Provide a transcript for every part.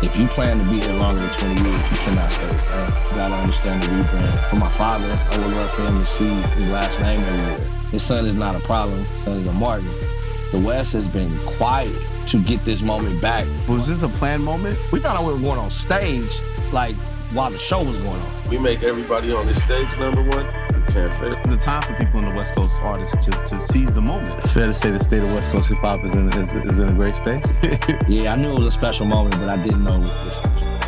if you plan to be here longer than 20 years, you cannot stay the same. You gotta understand the rebrand. For my father, I would love for him to see his last name everywhere. His son is not a problem. His son is a Martin. The West has been quiet to get this moment back. Was this a planned moment? We found out we were going on stage, like, while the show was going on. We make everybody on this stage number one. We can't fail. It's a time for people in the West Coast artists to seize the moment. It's fair to say the state of West Coast hip-hop is in a great space. Yeah, I knew it was a special moment, but I didn't know it was this special.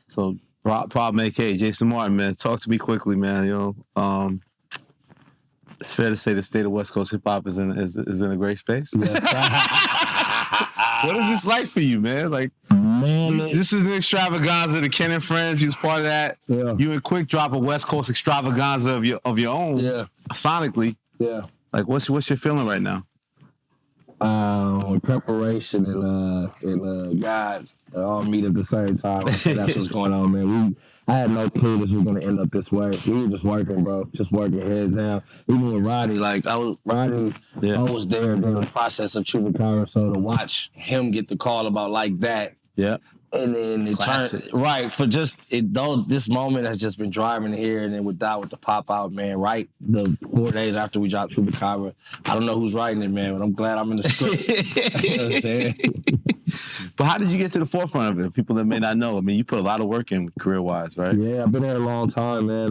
So, Problem AK, JasonMartin, man, talk to me quickly, man. You know, it's fair to say the state of West Coast hip-hop is in a great space. Yes. What is this like for you, man? Like, this is an extravaganza. The Ken and Friends, you was part of that. Yeah. You and Quik drop a West Coast extravaganza of your own. Yeah. Sonically. Yeah. Like, what's your feeling right now? With preparation and God all meet at the same time. That's what's going on, man. I had no clue this was gonna end up this way. We were just working, bro. Just working heads down. Even with Rodney, I was there during the process of Chupacabra, so to watch him get the call about like that. Yeah. And then it turned, right, for just, though this moment has just been driving here, and then with the pop out, man, right? The 4 days after we dropped Chupacabra, I don't know who's writing it, man, but I'm glad I'm in the script. You know what I'm saying? But how did you get to the forefront of it? People that may not know. I mean, you put a lot of work in career-wise, right? Yeah, I've been there a long time, man.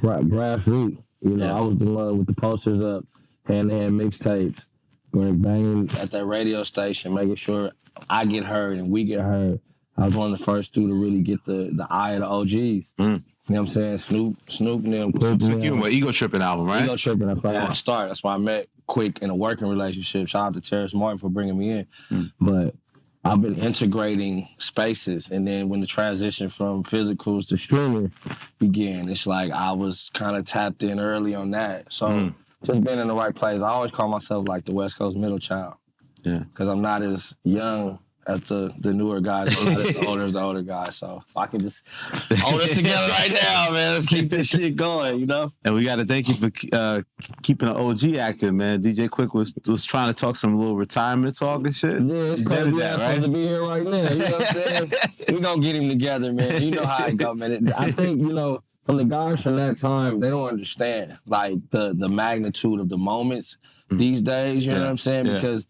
Grassroots. You know, I was the one with the posters up, hand-to-hand mixtapes, going banging at that radio station, making sure I get heard and we get heard. I was one of the first to really get the eye of the OGs. You know what I'm saying? Snoop and them. You were Ego Tripping album, right? Ego Tripping, that's why I started. That's why I met Quik in a working relationship. Shout out to Terrence Martin for bringing me in. But I've been integrating spaces, and then when the transition from physicals to streaming began, it's like I was kind of tapped in early on that. So just being in the right place. I always call myself like the West Coast middle child. Yeah. Because I'm not as young as the newer guys. I'm not as older as the older guys. So if I can just hold us together right now, man, let's keep this shit going, you know? And we got to thank you for keeping an OG active, man. DJ Quik was trying to talk some little retirement talk and shit. Yeah, it's crazy. We're supposed to be here right now. You know what I'm saying? We're going to get him together, man. You know how it go, man. I think, you know, from the guys from that time, they don't understand, like, the magnitude of the moments these days, you know what I'm saying? Because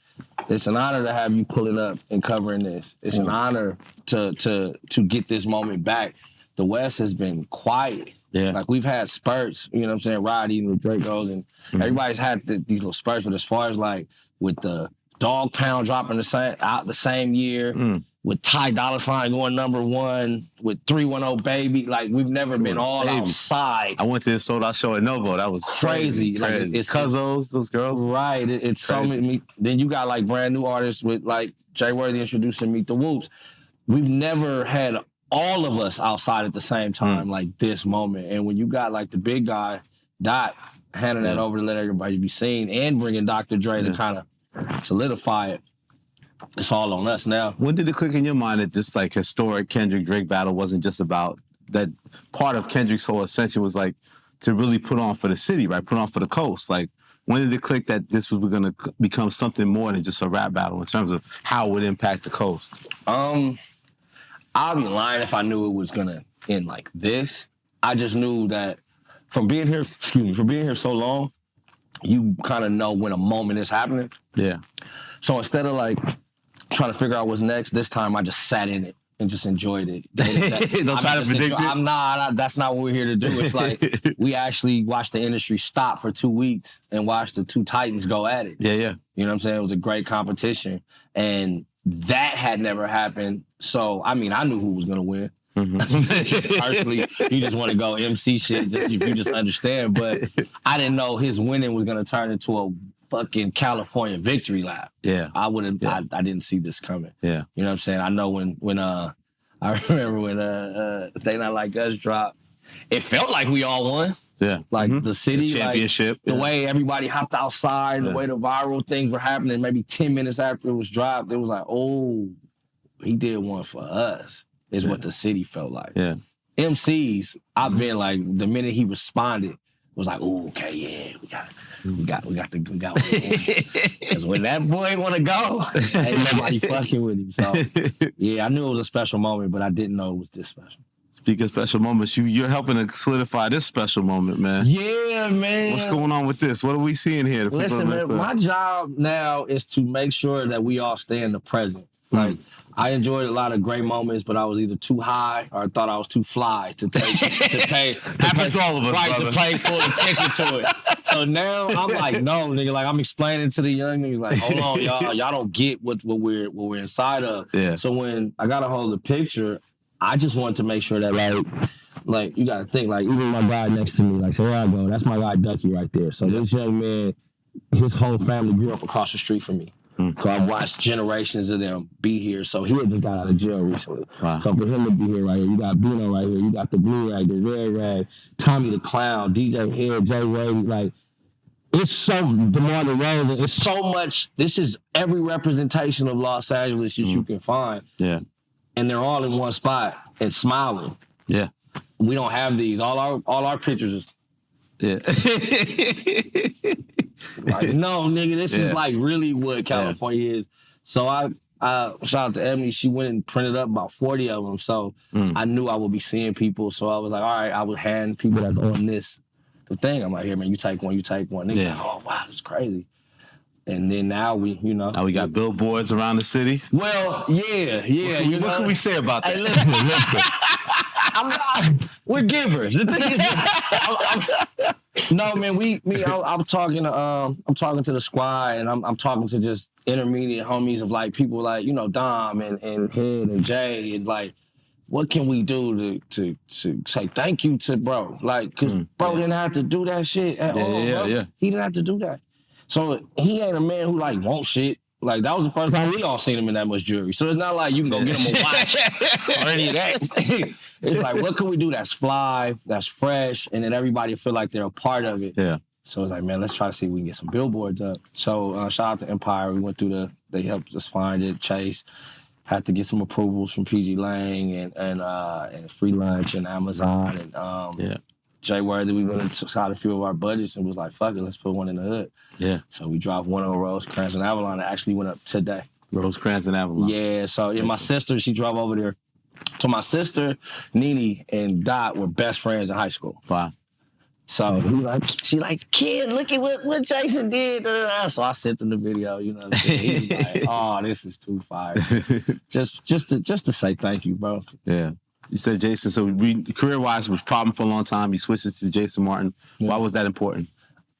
it's an honor to have you pulling up and covering this. It's an honor to get this moment back. The West has been quiet. Yeah. Like, we've had spurts, you know what I'm saying? Roddy and the Dracos, and everybody's had these little spurts, but as far as, like, with the Dog Pound dropping the same year, with Ty Dolla $ign going #1, with 310 Baby, like, we've never been all outside. I went to his sold-out show at Novo. That was crazy. Like, it's Cuzzos, those girls. Right. It's so many. Then you got, like, brand new artists with, like, GWorthy introducing Meet the Whoops. We've never had all of us outside at the same time, like this moment. And when you got, like, the big guy, Dot, handing that over to let everybody be seen, and bringing Dr. Dre to kind of solidify it, it's all on us now. When did it click in your mind that this, like, historic Kendrick-Drake battle wasn't just about that? Part of Kendrick's whole ascension was, like, to really put on for the city, right? Put on for the coast. Like, when did it click that this was going to become something more than just a rap battle in terms of how it would impact the coast? I'll be lying if I knew it was going to end like this. I just knew that from being here so long, you kind of know when a moment is happening. Yeah. So instead of, like, trying to figure out what's next, this time I just sat in it and just enjoyed it. Don't try to predict it. That's not what we're here to do. It's like we actually watched the industry stop for 2 weeks and watched the two titans go at it. Yeah. You know what I'm saying? It was a great competition. And that had never happened. So, I mean, I knew who was going to win. Personally, you just want to go MC shit, you just understand. But I didn't know his winning was going to turn into a fucking California victory lap. Yeah. I didn't see this coming. Yeah. You know what I'm saying? I know when I remember when They Not Like Us dropped, it felt like we all won. Yeah. Like the city, the championship. Like, the way everybody hopped outside, the way the viral things were happening, maybe 10 minutes after it was dropped, it was like, oh, he did one for us, is what the city felt like. Yeah. MCs, I've been like, the minute he responded was like, "Ooh, okay, yeah, we got because when that boy want to go, ain't nobody fucking with him." So yeah, I knew it was a special moment, but I didn't know it was this special. Speaking of special moments, you're helping to solidify this special moment, man. Yeah, man. What's going on with this? What are we seeing here? Listen, man, my job now is to make sure that we all stay in the present. Like, I enjoyed a lot of great moments, but I was either too high or I thought I was too fly to pay Happens to all of us, right, brother. to pay full attention to it. So now I'm like, no, nigga, like I'm explaining to the young niggas, like, hold on, y'all don't get what we're inside of. Yeah. So when I got a hold of the picture, I just wanted to make sure that like you gotta think, like even my guy next to me, like, so where I go, that's my guy Ducky right there. So this young man, his whole family grew up across the street from me. So I watched generations of them be here. So he had just got out of jail recently. Wow. So for him to be here right here, you got Bino right here, you got the Blue Rag, the Red Rag, Tommy the Clown, DJ Head, JWorthy, like, it's so, DeMar DeRozan, it's so much, this is every representation of Los Angeles that you can find. Yeah. And they're all in one spot and smiling. Yeah. We don't have these. All our pictures is like, no, nigga, this is like really what California is. So I shout out to Ebony. She went and printed up about 40 of them. So I knew I would be seeing people. So I was like, all right, I would hand people that's on the thing. I'm like, here, man, you take one. Nigga, like, oh, wow, this is crazy. And then now we, Now we got billboards around the city. Well, yeah. What can we say about that? Hey, listen. We're givers. The thing is, no, man. I'm talking to the squad, and I'm talking to just intermediate homies of like people like Dom and Head and Jay, and like, what can we do to say thank you to bro? Like, cause bro didn't have to do that shit at all. Bro. He didn't have to do that. So he ain't a man who like wants shit. Like, that was the first time we all seen him in that much jewelry. So it's not like you can go get him a watch or any of that. It's like, what can we do that's fly, that's fresh, and then everybody feel like they're a part of it. Yeah. So it's like, man, let's try to see if we can get some billboards up. So shout out to Empire. We went through they helped us find it. Chase had to get some approvals from PG Lang and Free Lunch and Amazon and JWorthy. We went and took out a few of our budgets and was like, fuck it, let's put one in the hood. Yeah. So we dropped one on Rosecrans and Avalon that actually went up today. Rosecrans and Avalon. Yeah, so my sister, she drove over there. So my sister, Nene, and Dot were best friends in high school. Wow. So she like, kid, look at what Jason did. So I sent him the video, He was like, oh, this is too fire. just to say thank you, bro. Yeah. You said Jason, so career-wise was a problem for a long time. You switched it to JasonMartin. Yeah. Why was that important?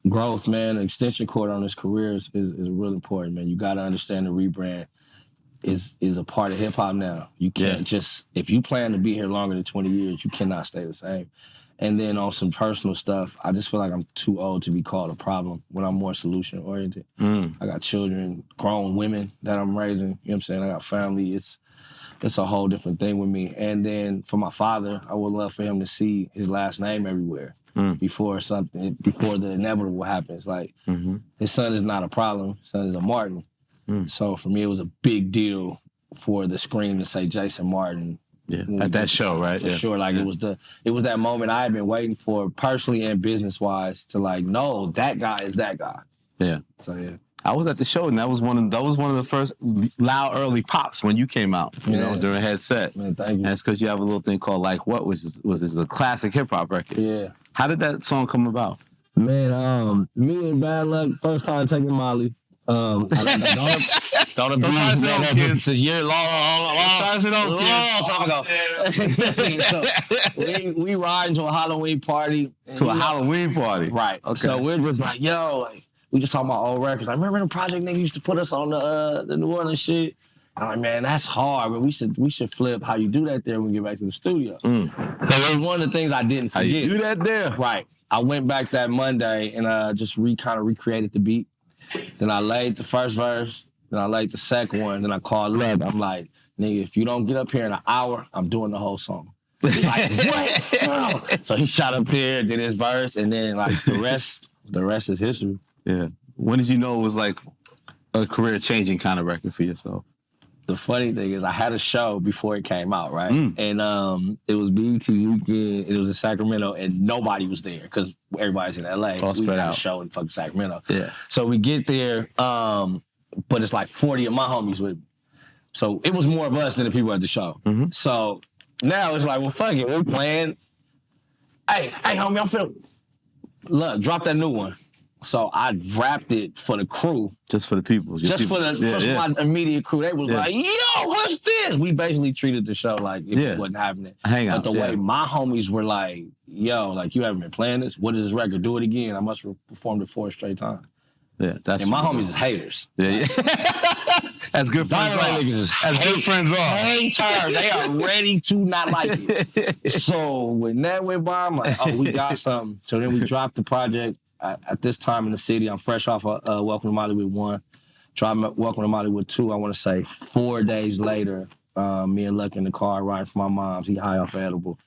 Growth, man. The extension cord on his career is real important, man. You got to understand the rebrand is a part of hip-hop now. You can't just, if you plan to be here longer than 20 years, you cannot stay the same. And then on some personal stuff, I just feel like I'm too old to be called a problem when I'm more solution-oriented. I got children, grown women that I'm raising. You know what I'm saying? I got family. It's a whole different thing with me. And then for my father, I would love for him to see his last name everywhere before the inevitable happens. Like, his son is not a problem. His son is a Martin. So for me, it was a big deal for the screen to say JasonMartin. Yeah, at that show, right? For sure. Like, it was that moment I had been waiting for personally and business-wise to like, no, that guy is that guy. Yeah. So, yeah. I was at the show, and that was one of the first loud early pops when you came out, during Headset. Man, thank you. And it's because you have a little thing called Like What, which was a classic hip hop record. Yeah. How did that song come about? Man, me and Bad Lucc, first time taking Molly. Don't abuse me. It's a year long time ago. We ride to a Halloween party. Halloween party? Right. Okay. So we're just like, we just talking about old records. I remember the Project nigga used to put us on the New Orleans shit. And I'm like, man, that's hard, but we should flip how you do that there when we get back to the studio. So it was one of the things I didn't forget. How you do that there? Right. I went back that Monday and just kind of recreated the beat. Then I laid the first verse. Then I laid the second one. Then I called Lug. I'm like, nigga, if you don't get up here in an hour, I'm doing the whole song. He's like, what? No. So he shot up here, did his verse, and then like the rest is history. Yeah. When did you know it was like a career-changing kind of record for yourself? the funny thing is I had a show before it came out, right? And it was BET weekend. It was in Sacramento, and nobody was there because everybody's in LA. We had a show in fucking Sacramento. Yeah. So we get there, but it's like 40 of my homies with me. So it was more of us than the people at the show. So now it's like, well, fuck it, we're playing. Hey, homie, I'm finna look, drop that new one. So I rapped it for the crew. Just for the people. For my immediate crew. They was like, yo, what's this? We basically treated the show like if it wasn't happening. But the way my homies were like, yo, like you haven't been playing this? What is this record? Do it again. I must have performed it 4 straight times. Yeah, that's and my homies is haters. Yeah. As good friends are. As good friends are. Haters. They are ready to not like it. So when that went by, I'm like, oh, we got something. So then we dropped the project. At this time in the city, I'm fresh off of Welcome to Mollywood 1. Tried Welcome to Mollywood 2, I want to say 4 days later, me and Luck in the car riding for my mom's. He high off edible.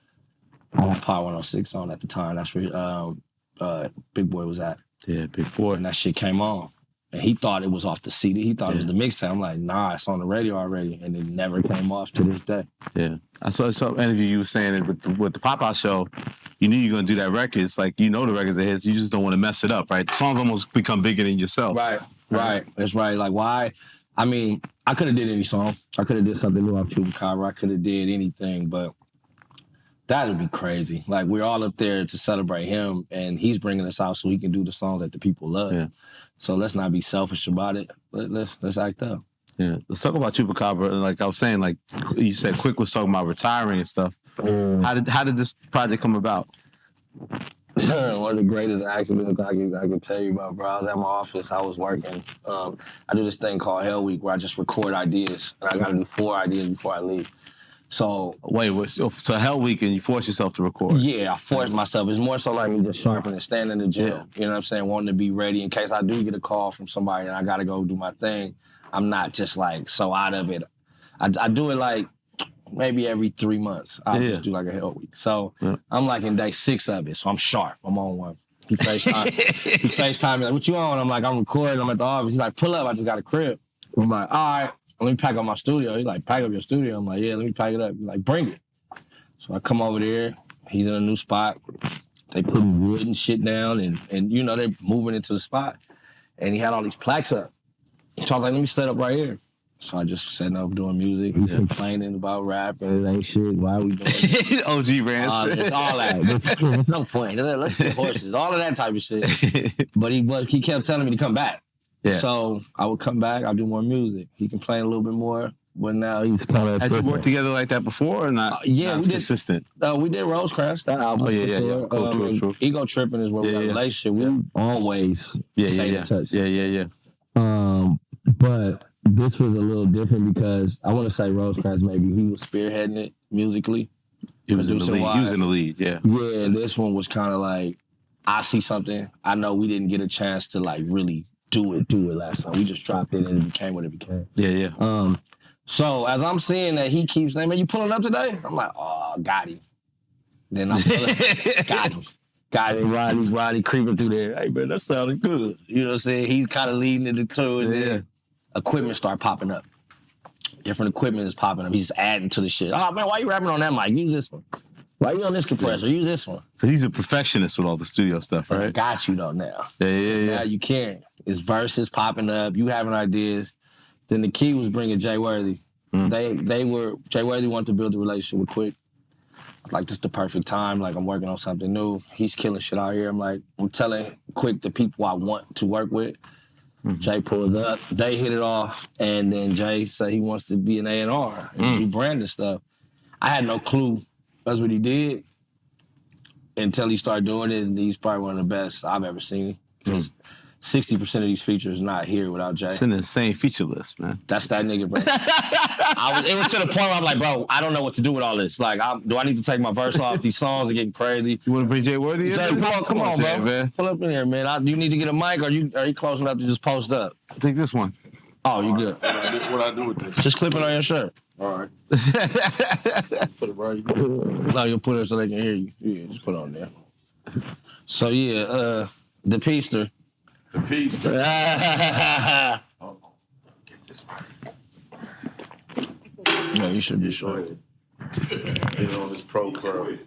I had Power 106 on at the time. That's where Big Boy was at. Yeah, Big Boy. And that shit came on. And he thought it was off the CD. He thought it was the mixtape. I'm like, nah, it's on the radio already. And it never came off to this day. Yeah. I saw some interview you were saying it with the Pop-Out show. You knew you're going to do that record. It's like, you know the record's a hit. You just don't want to mess it up, right? The songs almost become bigger than yourself. Right. That's right. Like, why? I mean, I could have did any song. I could have did something new off Chupacabra. I could have did anything, but that would be crazy. Like, we're all up there to celebrate him, and he's bringing us out so he can do the songs that the people love. Yeah. So let's not be selfish about it. Let's act up. Yeah. Let's talk about Chupacabra. Like I was saying, like you said, Quik was talking about retiring and stuff. How did this project come about? One of the greatest accidents I can tell you about, bro. I was at my office. I was working. I do this thing called Hell Week where I just record ideas, and I got to do 4 ideas before I leave. So so Hell Week and you force yourself to record? Yeah, I force myself. It's more so like me just sharpening, standing in the gym. Yeah. You know what I'm saying? Wanting to be ready in case I do get a call from somebody and I got to go do my thing. I'm not just like so out of it. I do it like maybe every 3 months. I'll just do like a Hell Week. So I'm like in day 6 of it, so I'm sharp. I'm on one. He FaceTime me like, what you on? I'm like, I'm recording. I'm at the office. He's like, pull up. I just got a crib. I'm like, all right. Let me pack up my studio. He's like, pack up your studio. I'm like, yeah, let me pack it up. He's like, bring it. So I come over there. He's in a new spot. They put wood and shit down, and you know, they're moving into the spot. And he had all these plaques up. So I was like, let me set up right here. So I just setting up doing music. He's complaining about rap and it ain't shit. Why are we doing it? OG rants. It's all that. There's no point. Let's get horses. All of that type of shit. But he kept telling me to come back. Yeah. So I would come back, I'll do more music. He complained a little bit more, but now he's kind of... Had you worked together like that before or not? Yeah, we did. Consistent? We did Rose Crash, that album. Oh, yeah. Cool. Ego Tripping is where we got a relationship. We always stayed in touch. Yeah. But this was a little different because I want to say Rose Crash, maybe he was spearheading it musically. He was in the lead. He was in the lead, yeah. Yeah, this one was kind of like, I see something. I know we didn't get a chance to like really do it last time. We just dropped it and it became what it became. Yeah. So as I'm seeing that he keeps saying, man, you pulling up today? I'm like, oh, got him. Then I'm pulling, got him. Roddy creeping through there. Hey, man, that sounded good. You know what I'm saying? He's kind of leading it to it. And then equipment start popping up. Different equipment is popping up. He's just adding to the shit. Oh, man, why you rapping on that mic? Use this one. Why you on this compressor? Use this one. Because he's a perfectionist with all the studio stuff, right? I got you, though, now. Yeah. Now you can. It's verses popping up. You having ideas. Then the key was bringing JWorthy. JWorthy wanted to build a relationship with Quik. Like, this is the perfect time. Like, I'm working on something new. He's killing shit out here. I'm telling Quik the people I want to work with. Jay pulls up. They hit it off. And then Jay said he wants to be an A&R and rebranding stuff. I had no clue that's what he did until he started doing it. And he's probably one of the best I've ever seen. Because 60% of these features not here without Jay. It's an insane feature list, man. That's that nigga, bro. It was to the point where I'm like, bro, I don't know what to do with all this. Like, do I need to take my verse off? These songs are getting crazy. You want to bring JWorthy in? Jay, come on, bro. Man. Pull up in here, man. Do you need to get a mic, or are you close enough to just post up? Take this one. Oh, you good. What I do with this? Just clip it on your shirt. All right. Put it right here. No, you'll put it so they can hear you. Yeah, just put it on there. So, yeah, the Peaster. The Peaster. Oh, get this right. No, you should be sure. You know, this pro club.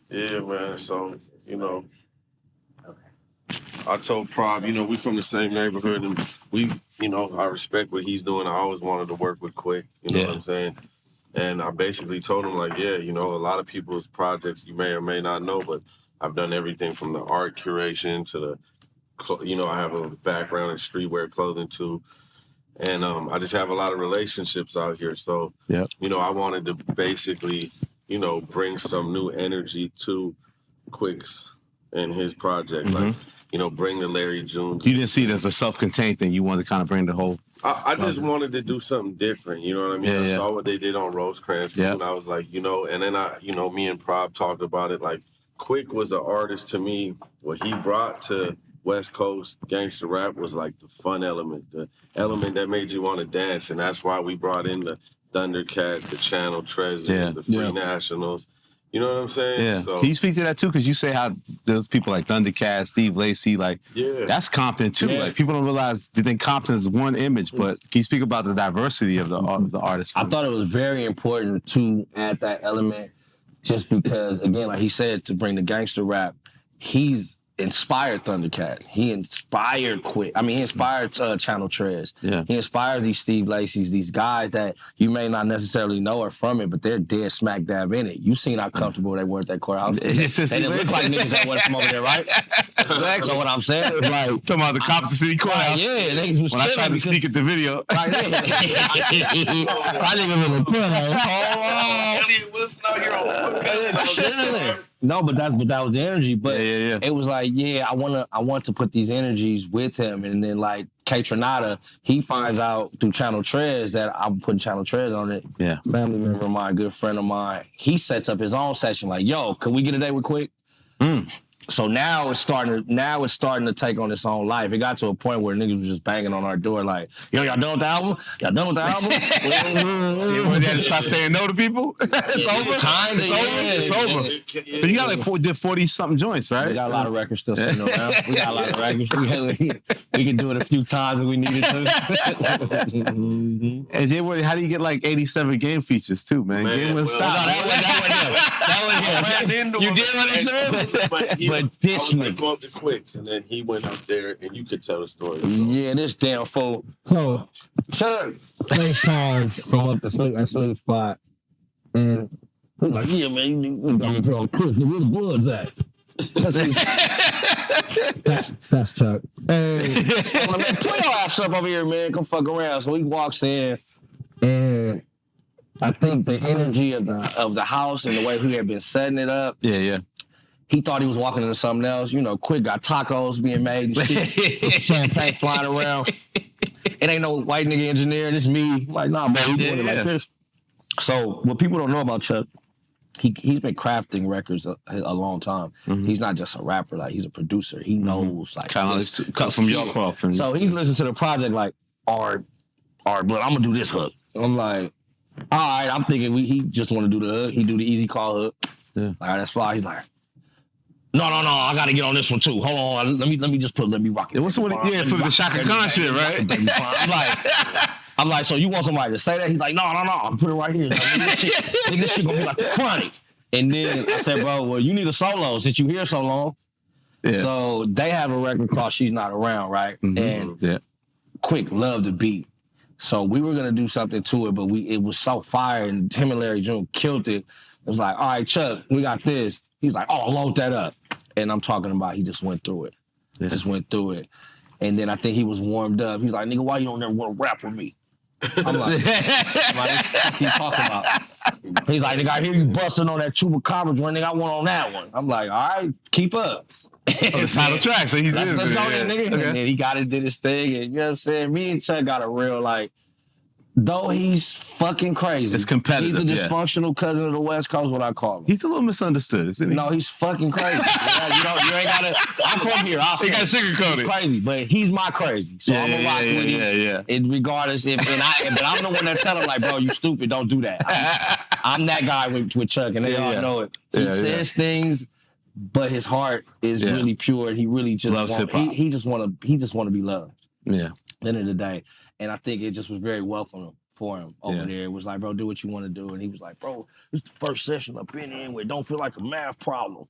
Yeah, man. So, you know, I told Prob, you know, we from the same neighborhood, and we, you know, I respect what he's doing. I always wanted to work with Quik, you know what I'm saying? And I basically told him, like, yeah, you know, a lot of people's projects you may or may not know, but I've done everything from the art curation to the, you know, I have a background in streetwear clothing too. And I just have a lot of relationships out here. So, you know, I wanted to basically, you know, bring some new energy to Quik's and his project. Like, you know, bring the Larry June. You didn't see it as a self-contained thing. You wanted to kind of bring the whole... I just wanted to do something different. You know what I mean? I saw what they did on Rosecrans too, and I was like, you know, and then you know, me and Prob talked about it. Like, Quik was an artist to me. What he brought to West Coast gangster rap was like the fun element, the element that made you want to dance, and that's why we brought in the Thundercats, the Channel Treasures, the Free Nationals. You know what I'm saying? Yeah. So, Can you speak to that too? Because you say how there's people like Thundercat, Steve Lacy, like that's Compton too. Like people don't realize they think Compton is one image, but can you speak about the diversity of the artists? I thought it was very important to add that element, just because, again, like he said, to bring the gangster rap, he's inspired Thundercat. He inspired Quik. I mean, he inspired Channel Trez. Yeah. He inspires these Steve Lacy's, these guys that you may not necessarily know are from it, but they're dead smack dab in it. You seen how comfortable they were at that courthouse. They didn't look like niggas that went from over there, right? Exactly. So what I'm saying is like... Talking about the Compton City courthouse. Yeah, niggas was when I tried to sneak at the video. Right there. I didn't even Elliott Wilson out here on foot. No, but that was the energy. But it was like, I want to put these energies with him. And then like K Tronada, he finds out through Channel Trez that I'm putting Channel Trez on it. Yeah. Family member of mine, good friend of mine. He sets up his own session like, yo, can we get a day with Quik? So now it's starting to take on its own life. It got to a point where niggas was just banging on our door like, yo, y'all done with the album? Y'all done with the album? You want to start saying no to people? It's over? Kinda, it's over. But you got like 40-something joints, right? We got a lot of records still sitting around. We got a lot of records. We can do it a few times if we needed to. And JWorthy, how do you get like 87 game features too, man? Game wouldn't stop. That one you did run into him? But this nigga. Go up to Quik's, and then he went up there, and you could tell the story. Yeah, this damn fool. So, shut up. FaceTime from up the sleep spot. And he's like, yeah, man, you got me put on Chris. Where the Bloods at? That's Chuck. Hey, I'm like, man, play your ass up over here, man. Come fuck around. So he walks in, and I think the energy of the house and the way he had been setting it up. Yeah. He thought he was walking into something else. You know, Quik got tacos being made and shit. Champagne flying around. It ain't no white nigga engineer. It's me. I'm like, nah, bro, we doing it like this. So what people don't know about Chuck, he's been crafting records a long time. He's not just a rapper. Like, he's a producer. He knows, like... Kind of cut from Yorkcroft. So he's listening to the project like, all right, but I'm going to do this hook. I'm like, all right, I'm thinking he just want to do the hook. He do the easy call hook. Yeah. All right, that's fine. He's like, no, I gotta get on this one too. Hold on, let me rock it. What's the one? Yeah, for the Shaka Khan shit, right? I'm like, so you want somebody to say that? He's like, no, I'm put it right here. Like, this shit gonna be like the Chronic. And then I said, bro, well, you need a solo since you here so long. Yeah. So they have a record called She's Not Around, right? And Quik loved the beat. So we were gonna do something to it, but it was so fire, and him and Larry June killed it. It was like, all right, Chuck, we got this. He's like, oh, load that up. And I'm talking about he just went through it. And then I think he was warmed up. He's like, nigga, why you don't never want to rap with me? I'm like, what the fuck you talking about? He's like, nigga, I hear you busting on that Chupacabra joint. Nigga, I want on that one. I'm like, all right, keep up. The title track, so he's let's go there, nigga. Okay. And then he got it, did his thing. And you know what I'm saying? Me and Chuck got a real, like, though he's fucking crazy. It's competitive. He's the dysfunctional cousin of the West Coast, what I call him. He's a little misunderstood, isn't he? No, he's fucking crazy. You ain't gotta. I'm from here. He got sugarcoated. He's crazy, but he's my crazy. So I'm gonna rock with him. Yeah. And regardless, but I'm the one that tell him like, bro, you stupid, don't do that. I'm that guy with Chuck, and they all know it. He says things, but his heart is really pure, and he really just loves hip hop. He just want to be loved. Yeah. At the end of the day. And I think it just was very welcome for him over there. It was like, bro, do what you want to do. And he was like, bro, this is the first session I've been in where it don't feel like a math problem.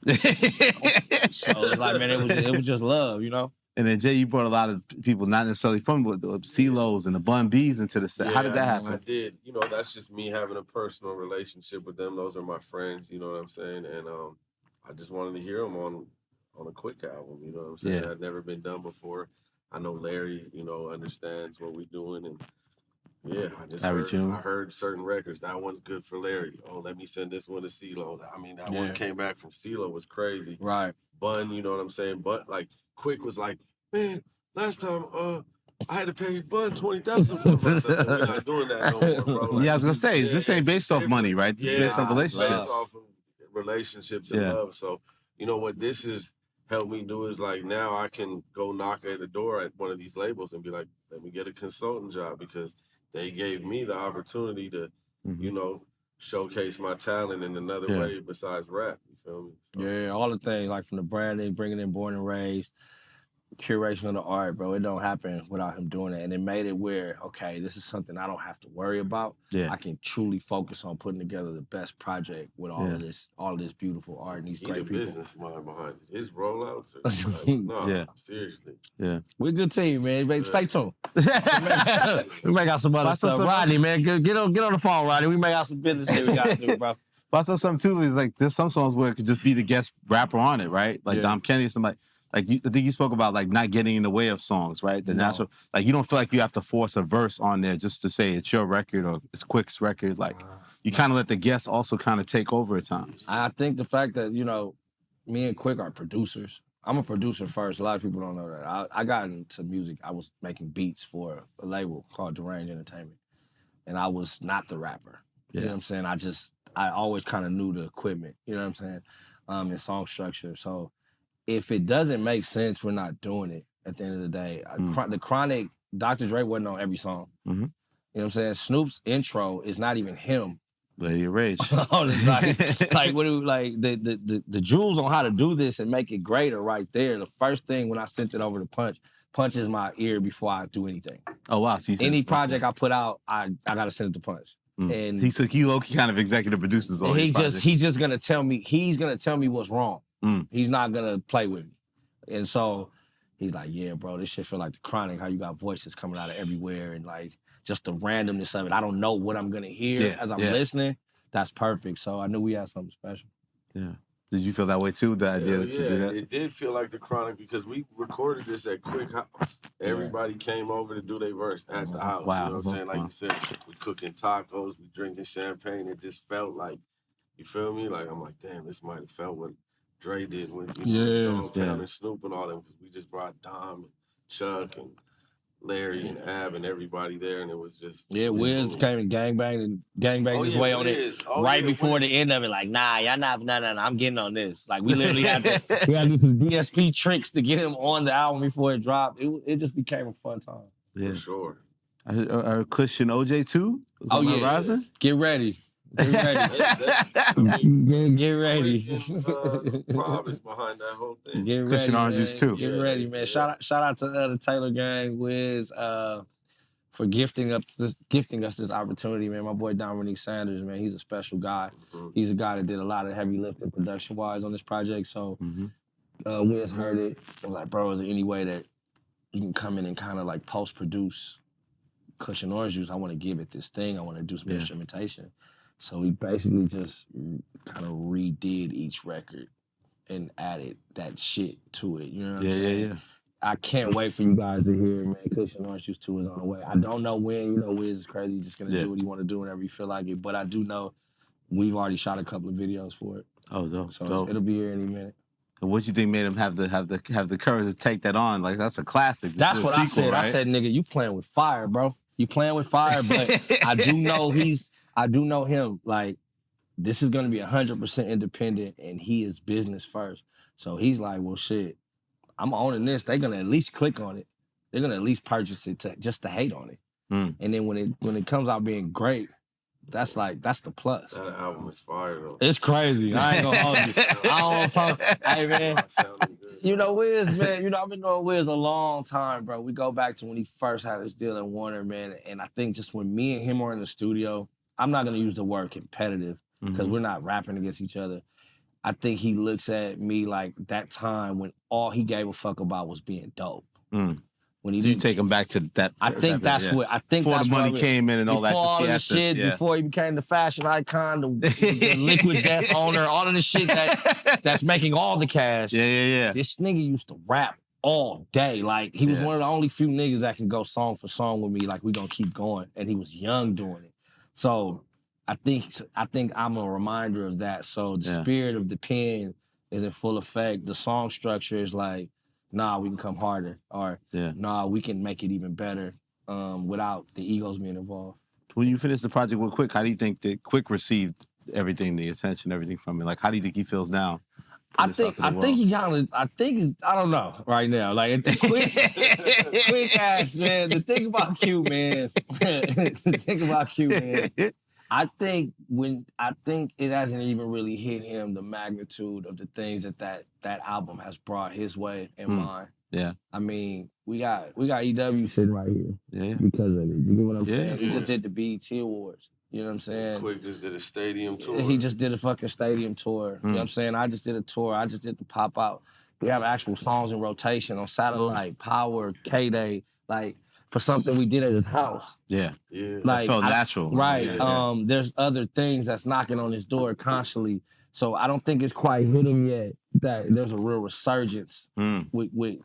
So it's like, man, it was just love, you know? And then Jay, you brought a lot of people, not necessarily from the CeeLos and the Bun B's into the set. Yeah, how did that happen? I did. You know, that's just me having a personal relationship with them. Those are my friends, you know what I'm saying? And I just wanted to hear them on a Quik album, you know what I'm saying? Yeah. I'd never been done before. I know Larry, you know, understands what we're doing. And yeah, I heard certain records. That one's good for Larry. Oh, let me send this one to CeeLo. I mean, that one came back from CeeLo was crazy. Right. Bun, you know what I'm saying? But like Quik was like, man, last time I had to pay Bun $20,000 for the verse. I said, we're not doing that no more, bro. Like, I was gonna say, this ain't based off money, right? This is based on relationships. Based off of relationships and love. So, you know what this has helped me do is like now I can go knock at the door at one of these labels and be like, let me get a consultant job because they gave me the opportunity to, you know, showcase my talent in another way besides rap. You feel me? So, yeah, all the things like from the branding, bringing in Born and Raised, curation of the art, bro. It don't happen without him doing it. And it made it where, okay, this is something I don't have to worry about. Yeah. I can truly focus on putting together the best project with all of this beautiful art and these great people. Business mind behind it. His rollouts are like, seriously. Yeah. We're a good team, man. Stay tuned. We make out some other stuff. Rodney, man, get on the phone, Rodney. We make out some business that we gotta do, bro. But I saw something too, is like there's some songs where it could just be the guest rapper on it, right? Like Dom Kennedy or somebody. Like I think you spoke about like not getting in the way of songs, right? The natural, like you don't feel like you have to force a verse on there just to say it's your record or it's Quik's record. Like you kind of let the guests also kind of take over at times. I think the fact that, you know, me and Quik are producers. I'm a producer first. A lot of people don't know that. I got into music. I was making beats for a label called Deranged Entertainment. And I was not the rapper. You know what I'm saying? I always kind of knew the equipment, you know what I'm saying? And song structure. So if it doesn't make sense, we're not doing it at the end of the day. The Chronic, Dr. Dre wasn't on every song. You know what I'm saying? Snoop's intro is not even him. Lady of Rage. like the jewels on how to do this and make it greater right there. The first thing when I sent it over to Punch is my ear before I do anything. Oh wow! So any project I put out, I gotta send it to Punch. And he low-key kind of executive produces all these projects. He's just gonna tell me what's wrong. He's not gonna play with me. And so he's like, yeah, bro, this shit feel like the Chronic, how you got voices coming out of everywhere and like just the randomness of it. I don't know what I'm gonna hear as I'm listening. That's perfect. So I knew we had something special. Yeah. Did you feel that way too, the idea to do that? It did feel like the Chronic because we recorded this at Quik House. Everybody came over to do their verse at the house. Wow. You know what I'm saying? Like you said, we cooking tacos, we drinking champagne. It just felt like, you feel me? Like, I'm like, damn, this might have felt what Dre did when and Snoop and all them, because we just brought Dom and Chuck and Larry and Ab and everybody there, and it was just Wiz came and gangbanged his way on it before the end of it. Like, nah, y'all not, no, I'm getting on this. Like, we literally had to do some DSP tricks to get him on the album before it dropped. It just became a fun time. For sure. I heard Kush and OJ too. Horizon? Get ready. Get ready. Get ready. Problems behind that whole thing. Get ready. Kush and Orange Juice too. Get ready, man. Shout out to the Taylor Gang, Wiz, for gifting us this opportunity, man. My boy Dominique Sanders, man, he's a special guy. He's a guy that did a lot of heavy lifting production wise on this project. So Wiz heard it. I was like, bro, is there any way that you can come in and kind of like post produce Kush and Orange Juice? I want to give it this thing. I want to do some instrumentation. So we basically just kind of redid each record and added that shit to it. You know what I'm saying? Yeah. I can't wait for you guys to hear it, man. Kush and Orange Juice 2 is on the way. I don't know when. You know, Wiz is crazy. He's just going to do what he want to do whenever he feel like it. But I do know we've already shot a couple of videos for it. Oh, dope. So it'll be here any minute. And what you think made him have the courage to take that on? Like, that's a classic. That's what I said. Right? I said, nigga, you playing with fire, bro. You playing with fire, but I do know him. Like, this is gonna be 100% independent, and he is business first. So he's like, well, shit, I'm owning this. They're gonna at least click on it. They're gonna at least purchase it just to hate on it. And then when it comes out being great, that's the plus. That album is fire though. It's crazy. I ain't gonna hold you. I don't. Hey man. You know, Wiz, man, you know, I've been knowing Wiz a long time, bro. We go back to when he first had his deal at Warner, man. And I think just when me and him are in the studio, I'm not gonna use the word competitive because we're not rapping against each other. I think he looks at me like that time when all he gave a fuck about was being dope. When he So you take him back to that. I think that's what I think. Before that's the money came in and all that. Before all the this shit, before he became the fashion icon, the liquid death owner, all of the shit that's making all the cash. Yeah. This nigga used to rap all day. Like he was one of the only few niggas that can go song for song with me. Like we gonna keep going, and he was young doing it. So I think I'm a reminder of that. So the spirit of the pen is in full effect. The song structure is like, nah, we can come harder, or nah, we can make it even better without the egos being involved. When you finish the project with Quik, how do you think that Quik received everything, the attention, everything from it? Like, how do you think he feels now? I think he I don't know right now. Like Quik ass, man. The thing about Q, man. I think it hasn't even really hit him the magnitude of the things that album has brought his way and mine. Yeah. I mean, we got EW sitting right here. Yeah. Because of it. You get what I'm saying? Yeah. He just did the BET Awards. You know what I'm saying? Quik just did a stadium tour. He just did a fucking stadium tour. You know what I'm saying? I just did a tour. I just did the pop out. We have actual songs in rotation on Satellite, Power, K-Day, like for something we did at his house. Yeah. Like, it felt natural. Right. Yeah. There's other things that's knocking on his door constantly. So I don't think it's quite hit him yet that there's a real resurgence with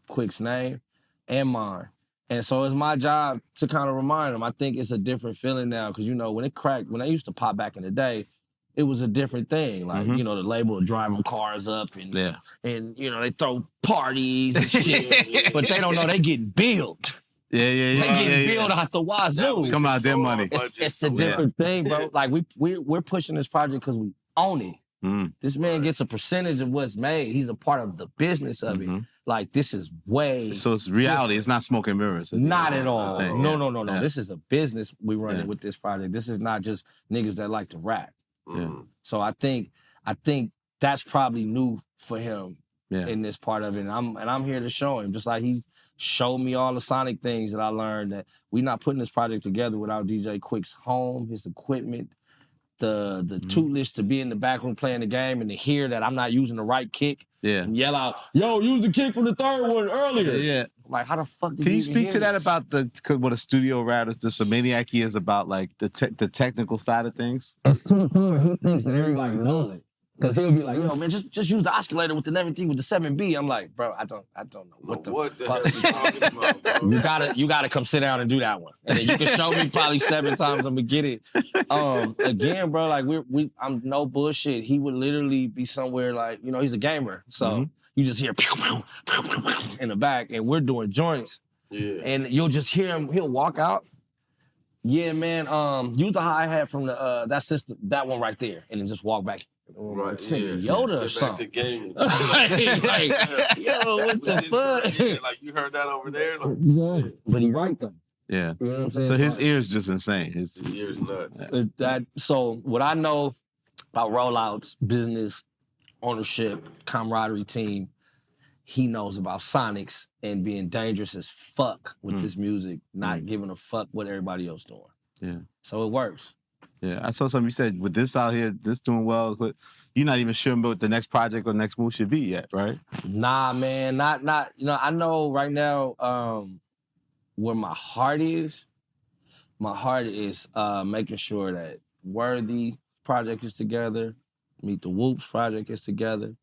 Quik's name and mine. And so it's my job to kind of remind him. I think it's a different feeling now because, you know, when I used to pop back in the day, it was a different thing. Like, you know, the label would drive them cars up and, you know, they throw parties and shit. But they don't know they getting billed. They getting billed out the wazoo. It's coming out their money. It's a different thing, bro. Like, we're pushing this project because we own it. This man gets a percentage of what's made. He's a part of the business of it. Like, this is way... So it's reality. It's not smoke and mirrors. Not at all. No. Yeah. This is a business we running with this project. This is not just niggas that like to rap. So I think that's probably new for him in this part of it. And I'm here to show him, just like he showed me all the sonic things that I learned, that we not putting this project together without DJ Quik's home, his equipment, the tutelage to be in the back room playing the game and to hear that I'm not using the right kick and yell out, yo, use the kick from the third one earlier. Like, how the fuck did Can you even speak hear to that this? about what a studio rat is, just a maniac he is about, like, the technical side of things? It's to the point where he thinks that everybody knows it. Because he'll be like, yo, man, just use the oscillator with everything with the 7B. I'm like, bro, I don't know what the fuck you talking about, bro? You gotta come sit down and do that one. And then you can show me probably 7 times, I'm gonna get it. Again, bro, like I'm no bullshit. He would literally be somewhere like, you know, he's a gamer. So you just hear pew, pew, pew, pew, pew in the back and we're doing joints. And you'll just hear him, he'll walk out. Yeah, man, use the hi-hat from the that one right there. And then just walk back. Right, Yoda or something. Back to gaming. like, yo, what the fuck? Like, you heard that over there? Like, But he right though. Yeah. You know what I'm saying? So his ear's just insane. His ear's nuts. So what I know about rollouts, business, ownership, camaraderie, team, he knows about sonics and being dangerous as fuck with this music, not giving a fuck what everybody else doing. Yeah. So it works. Yeah, I saw something you said, with this out here, this doing well, but you're not even sure what the next project or next move should be yet, right? Nah, man, not. You know, I know right now where my heart is. My heart is making sure that Worthy project is together, Meet the Whoops project is together.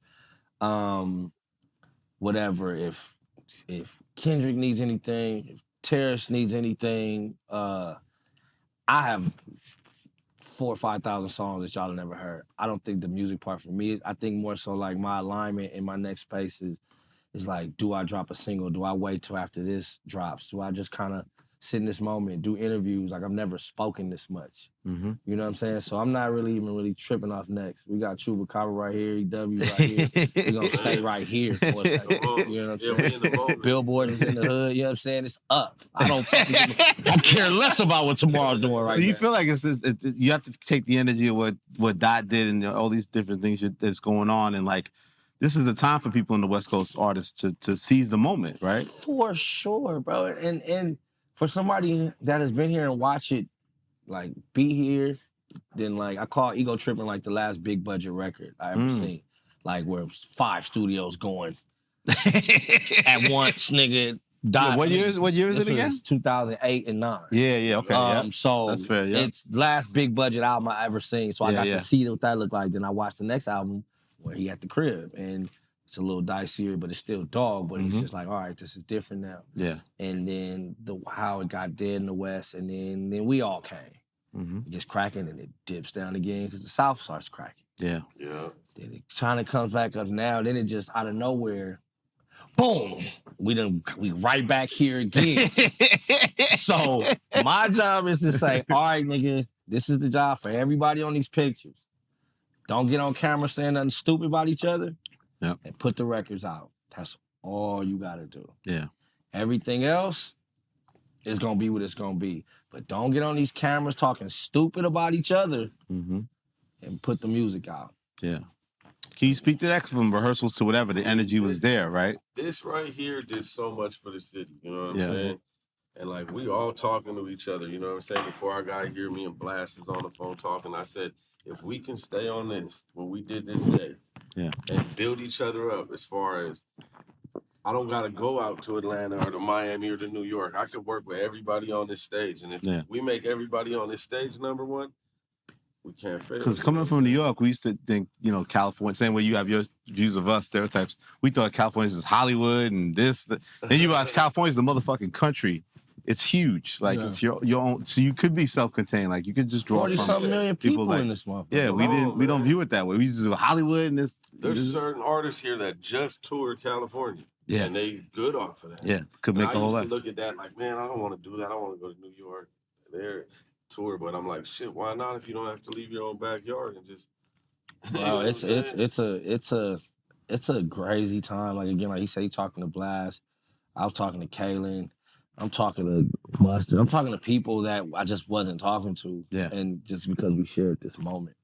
Whatever, if Kendrick needs anything, if Terrace needs anything, I have 4,000 or 5,000 songs that y'all have never heard. I don't think the music part for me, I think more so like my alignment in my next space is like, do I drop a single? Do I wait till after this drops? Do I just kind of sit in this moment, do interviews? Like, I've never spoken this much. You know what I'm saying? So I'm not really tripping off next. We got Chubacaba right here, EW right here. We're going to stay right here for a second. You know what I'm saying? Billboard is in the hood. You know what I'm saying? It's up. I care less about what tomorrow's doing right now. So you feel like you have to take the energy of what Dot did and all these different things that's going on and like this is the time for people in the West Coast artists to seize the moment, right? For sure, bro. And for somebody that has been here and watch it, like be here, then like I call Ego Tripping like the last big budget record I ever seen. Like where it was 5 studios going at once, nigga. Yeah, what year is it again? 2008 and 9. Yeah, okay. So that's fair. Yeah, it's the last big budget album I ever seen. So I got to see what that looked like. Then I watched the next album where he at the crib, and it's a little dicier, but it's still dog. But he's just like, all right, this is different now. Yeah. And then how it got dead in the West, and then we all came. It gets cracking, and it dips down again because the South starts cracking. Yeah. Then it kind of comes back up now. Then it just out of nowhere. Boom! We right back here again. So my job is to say, all right, nigga, this is the job for everybody on these pictures. Don't get on camera saying nothing stupid about each other. Yep. And put the records out. That's all you gotta do. Yeah. Everything else is gonna be what it's gonna be. But don't get on these cameras talking stupid about each other and put the music out. Yeah. Can you speak to that? From rehearsals to whatever, the energy was there, right? This right here did so much for the city, you know what I'm saying? And like we all talking to each other, you know what I'm saying? Before I got here, me and Blast is on the phone talking. I said, if we can stay on this, what we did this day, and build each other up as far as I don't gotta go out to Atlanta or to Miami or to New York. I could work with everybody on this stage. And if we make everybody on this stage number one, we can't fail. Because coming from New York, we used to think, you know, California, same way you have your views of us, stereotypes. We thought California is Hollywood and this. Then you realize California's the motherfucking country. It's huge. Like, it's your own. So you could be self-contained. Like, you could just draw 40-something million people like, in this motherfucker. Yeah, we don't view it that way. We just do Hollywood and this. There's certain artists here that just toured California. Yeah. And they good off of that. Yeah, could make a whole lot. I used to look at that like, man, I don't want to do that. I want to go to New York. They're tour, but I'm like, shit, why not if you don't have to leave your own backyard and just Bro, it's a crazy time. Like again, like he said, he talking to Blast. I was talking to Kaylin. I'm talking to Mustard. I'm talking to people that I just wasn't talking to. Yeah. And just because we shared this moment.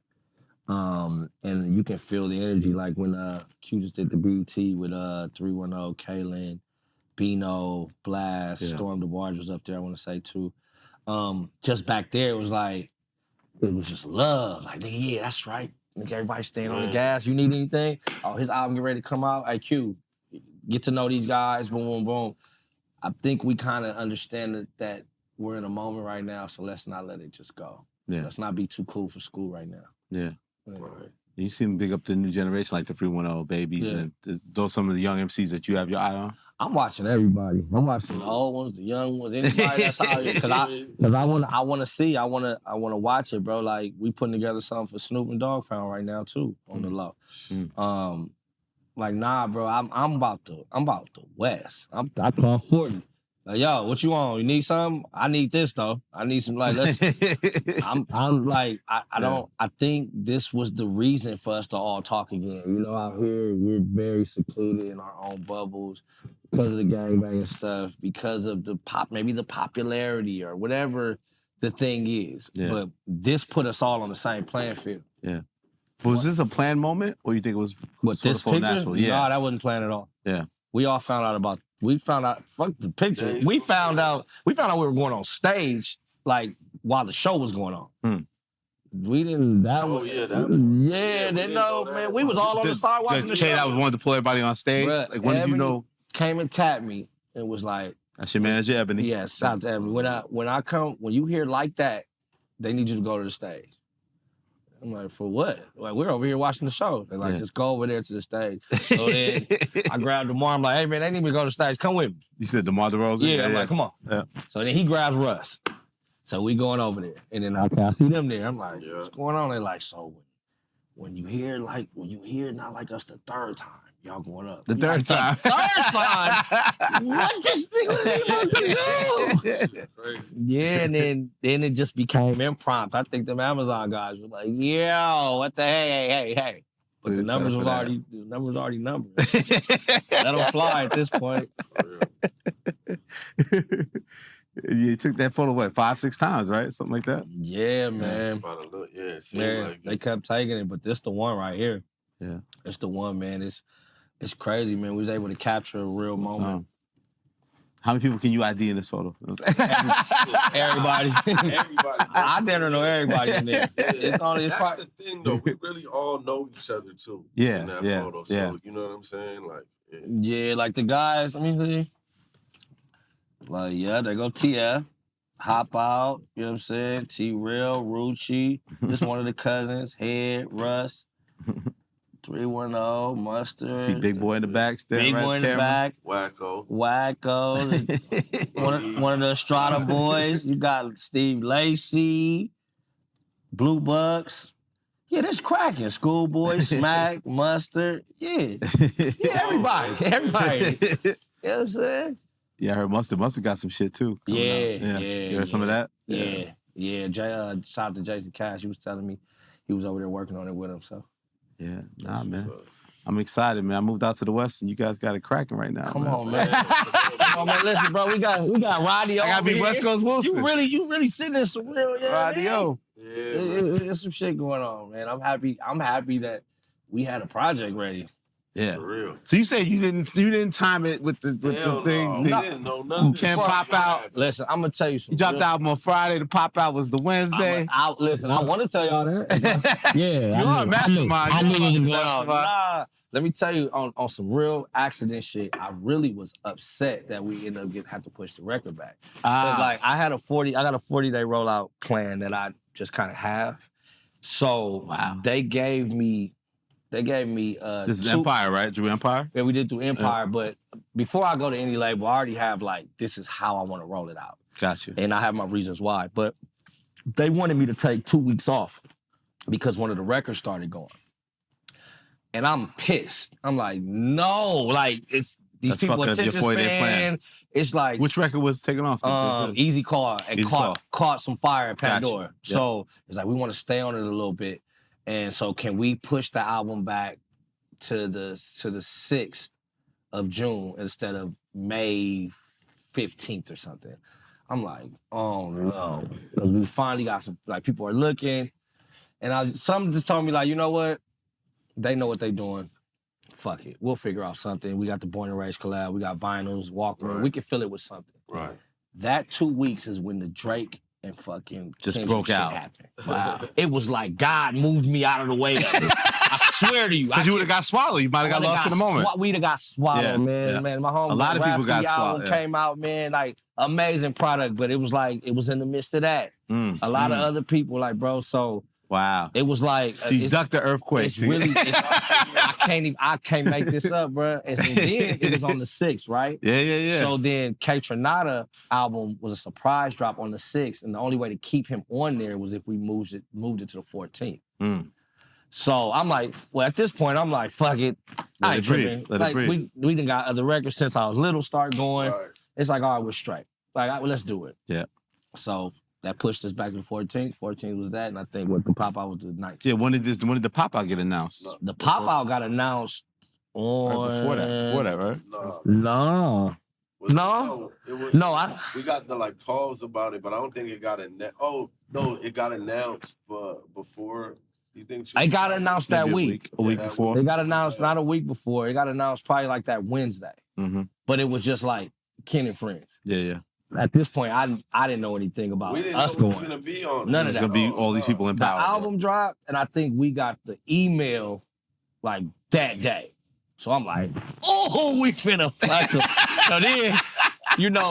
And you can feel the energy. Like when Q just did the BET with 310, Kaylin, Bino, Blast, Storm DeBarge was up there, I want to say too. Just back there, it was just love. Like, nigga, yeah, that's right. Nigga, everybody staying on the gas. You need anything? Oh, his album get ready to come out. Hey, Q, get to know these guys, boom, boom, boom. I think we kind of understand that we're in a moment right now, so let's not let it just go. Yeah. Let's not be too cool for school right now. Yeah. right. You seem big up the new generation, like the 310 babies, and those some of the young MCs that you have your eye on. I'm watching everybody. I'm watching the old ones, the young ones, anybody that's out here. Cause I want to see. I want to watch it, bro. Like we putting together something for Snoop and Dogg Pound right now too, on the low. Like nah, bro. I'm about the West. I call 40. Like, yo, what you want? You need something? I need this though. I need some like let's I'm like, I think this was the reason for us to all talk again. You know, out here we're very secluded in our own bubbles because of the gangbanging stuff, because of maybe the popularity or whatever the thing is. Yeah. But this put us all on the same playing field. Yeah. But was this a planned moment or you think it was What, sort this of full picture? natural? Yeah. No, that wasn't planned at all. Yeah. We all found out, fuck the picture. We found out we were going on stage, like, while the show was going on. We didn't, they know, man. We was all on the side watching the show. That was wanting to pull everybody on stage? Bruh, like, when did you know? Came and tapped me and was like. That's your manager, Ebony. Yeah, shout out to Ebony. When you hear like that, they need you to go to the stage. I'm like, for what? Like, we're over here watching the show. They're like, just go over there to the stage. So then I grabbed DeMar. I'm like, hey, man, they need me to go to the stage. Come with me. You said DeMar DeRozan? Yeah, I'm like, come on. Yeah. So then he grabs Russ. So we going over there. And then I see them there. I'm like, what's going on? They're like, so when you hear not like us the third time, y'all going up. The third time. Third time? What this nigga was he about to do? Yeah, and then it just became impromptu. I think them Amazon guys were like, yo, what the hey. But the numbers was already numbered. Let them fly at this point. You took that photo, what, 5-6 times, right? Something like that? Yeah, man. It seemed like they kept taking it, but this the one right here. Yeah. It's the one, man. It's crazy, man. We was able to capture a real moment. How many people can you ID in this photo? Everybody. I didn't know everybody in there. It's only That's the thing, though. We really all know each other, too. Yeah, in that photo. yeah. So, you know what I'm saying? Like, yeah, like the guys, let me see. Like, yeah, there go TF. Hop Out, you know what I'm saying? T-Real, Rucci, just one of the cousins, Head, Russ, 310, Mustard. See Big Boy in the back, Big Boy in the back. Whacko. one of the Estrada boys. You got Steve Lacy, Blue Bucks. Yeah, that's cracking. Schoolboy, Smack, Mustard. Yeah, everybody. You know what I'm saying? Yeah, I heard Mustard got some shit too. Yeah. You heard some of that? Yeah. Shout out to Jason Cash. He was telling me he was over there working on it with him. So. Yeah, man. I'm excited, man. I moved out to the West, and you guys got it cracking right now. Come on, man. Come on, man. Listen, bro, we got Radio. I gotta be West Coast Wilson. You really sitting in some real Radio. Yeah, there's some shit going on, man. I'm happy that we had a project ready. Yeah, for real. So you say you didn't time it with the thing. No, didn't know nothing. Can't pop out. Listen, I'm gonna tell you something. You dropped the album on Friday. The pop out was the Wednesday. Listen, I want to tell y'all that. Yeah, you are a mastermind. I knew what was going on. Nah, let me tell you on some real accident shit. I really was upset that we ended up have to push the record back. Like I got a 40-day rollout plan that I just kind of have. So they gave me. This is Empire, right? Drew Empire? Yeah, we did through Empire, but before I go to any label, I already have this is how I want to roll it out. Gotcha. And I have my reasons why. But they wanted me to take 2 weeks off because one of the records started going. And I'm pissed. I'm like, no, it's these That's people attention plan. Span. It's like which record was taken off? Easy Call and caught some fire at Pandora. Gotcha. So it's like we want to stay on it a little bit. And so can we push the album back to the 6th of June instead of May 15th or something? I'm like, oh no. Because we finally got some, people are looking. And some just told me, you know what? They know what they doing. Fuck it. We'll figure out something. We got the Born and Raised collab. We got vinyls, Walkman. Right. We can fill it with something. Right. That 2 weeks is when the Drake and fucking just Kendrick broke shit out. Happened. Wow. It was like God moved me out of the way. I swear to you. Because you would have got swallowed. You might have got lost in the moment. We'd have got swallowed, man. My home. A lot of people got swallowed. Came out, man, amazing product, but it was it was in the midst of that. A lot of other people, bro, so. Wow. It was she ducked the earthquake. It's really, I can't make this up, bro. And so then it was on the 6th, right? Yeah. So then K Tronada album was a surprise drop on the 6th, and the only way to keep him on there was if we moved it to the 14th. So I'm like, well, at this point, I'm like, fuck it. Let it breathe. We done got other records since I was little start going. Right. It's like, all right, we're straight. Let's do it. Yeah. So that pushed us back to the 14th. 14th was that, and I think the pop-out was the 19th. Yeah, when did the pop-out get announced? The pop-out got announced on... Right before that, right? No. We got the calls about it, but I don't think it got announced. Oh, no, it got announced before... You think it got announced that week. A week before? It got announced not a week before. It got announced probably that Wednesday. Mm-hmm. But it was just Ken and Friends. Yeah. At this point, I didn't know anything about us going. Gonna be on. None of that. It's gonna be all these people in power. The album dropped, and I think we got the email that day. So I'm like, oh, we finna fuck them. So then,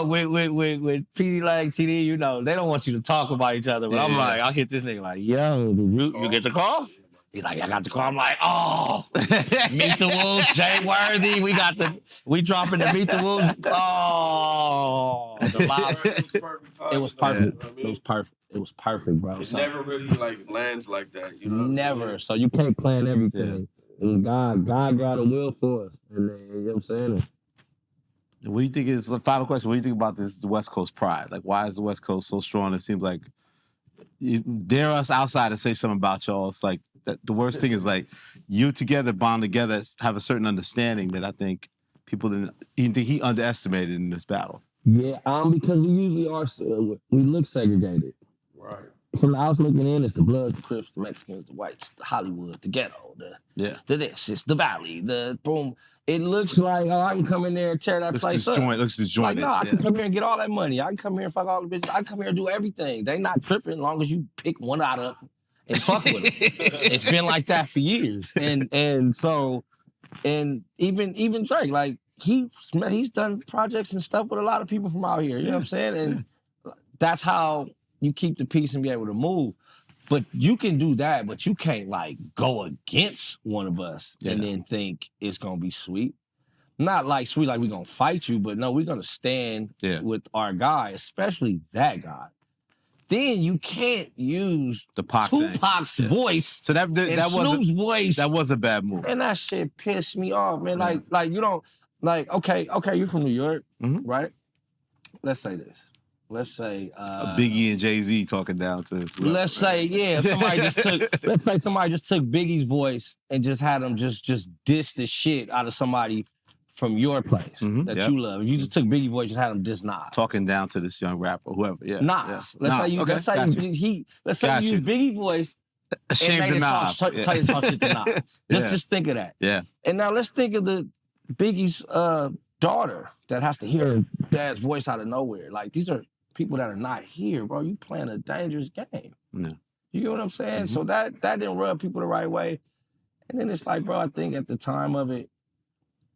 with PD TD, they don't want you to talk about each other. But I'm like, I'll hit this nigga yo, did you get the call? He's like, I got the call. I'm like, oh, Meet the Wolves, JWorthy. We dropping the Meet the Wolves. Oh, the live. It was perfect. It was perfect. It was perfect, bro. It never really lands like that. Never. So you can't plan everything. Yeah. It was God. God got a will for us. And you know what I'm saying? What do you think is the final question? What do you think about the West Coast pride? Why is the West Coast so strong? It seems like dare us outside to say something about y'all. It's the worst thing is you together, bond together, have a certain understanding that I think people didn't. He underestimated in this battle. Yeah, because we usually are. We look segregated. Right. from the outside looking in, it's the Bloods, the Crips, the Mexicans, the Whites, the Hollywood, the ghetto, the this, it's the Valley, the boom. It looks like, oh, I can come in there and tear that place up. Looks disjointed. Like, no, I can come here and get all that money. I can come here and fuck all the bitches. I can come here and do everything. They not tripping as long as you pick one out of them and fuck with them. It's been like that for years. And so, and even Drake, like, he's done projects and stuff with a lot of people from out here. You know what I'm saying? And that's how you keep the peace and be able to move. But you can do that, but you can't like go against one of us and then think it's gonna be sweet. Not like sweet, like we're gonna fight you, but no, we're gonna stand with our guy, especially that guy. Then you can't use the Tupac's voice. So that Snoop's voice. That was a bad move. And that shit pissed me off, man. Like you don't like. Okay, you're from New York, right? Let's say this. Let's say Biggie and Jay-Z talking down to. Let's say somebody just took. Let's say somebody just took Biggie's voice and just had him just diss the shit out of somebody from your place that you love. If you just took Biggie's voice and had him diss Nas. Talking down to this young rapper, whoever. Yeah. Nas. Let's say you use Biggie's voice. Shame to Nas. Tell you to talk shit to Nas. Just think of that. Yeah. And now let's think of the Biggie's daughter that has to hear her dad's voice out of nowhere. Like these are people that are not here, bro. You playing a dangerous game. Yeah. You get what I'm saying? So that didn't rub people the right way. And then it's like, bro, I think at the time of it,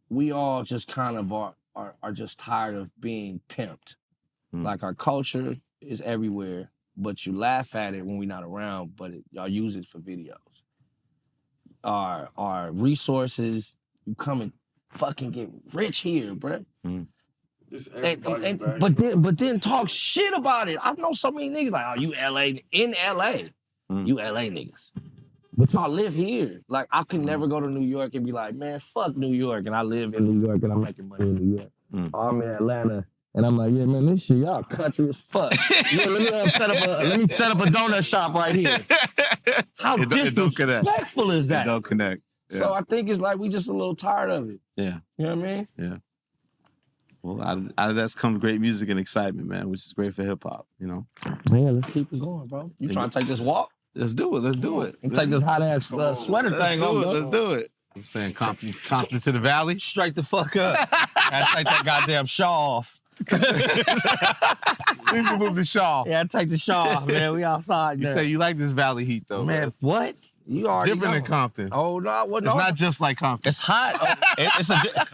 we all just kind of are just tired of being pimped. Like our culture is everywhere, but you laugh at it when we're not around, but y'all use it for videos. Our resources, you come and fucking get rich here, bro. But then talk shit about it. I know so many niggas like, oh, you LA, in LA. You LA niggas. But y'all live here. Like, I could never go to New York and be like, man, fuck New York. And I live in New York and I'm making money in New York. Or I'm in Atlanta. And I'm like, yeah, man, this shit, y'all country as fuck. Let me set up a donut shop right here. How disrespectful is that? It don't connect. Yeah. So I think it's like we just a little tired of it. Yeah. You know what I mean? Yeah. Well, out of that's come great music and excitement, man, which is great for hip hop, you know? Yeah, let's keep it going, bro. You trying to take this walk? Let's do it. And take this hot ass sweater thing off. Let's do it. I'm saying Compton to the Valley. Straight the fuck up. I take that goddamn shawl off. Please remove the shawl. Yeah, take the shawl off, man. We outside. You say you like this Valley heat, though. Man, what? You already different than Compton. Oh, no. Well, no. It's not just like Compton. It's hot.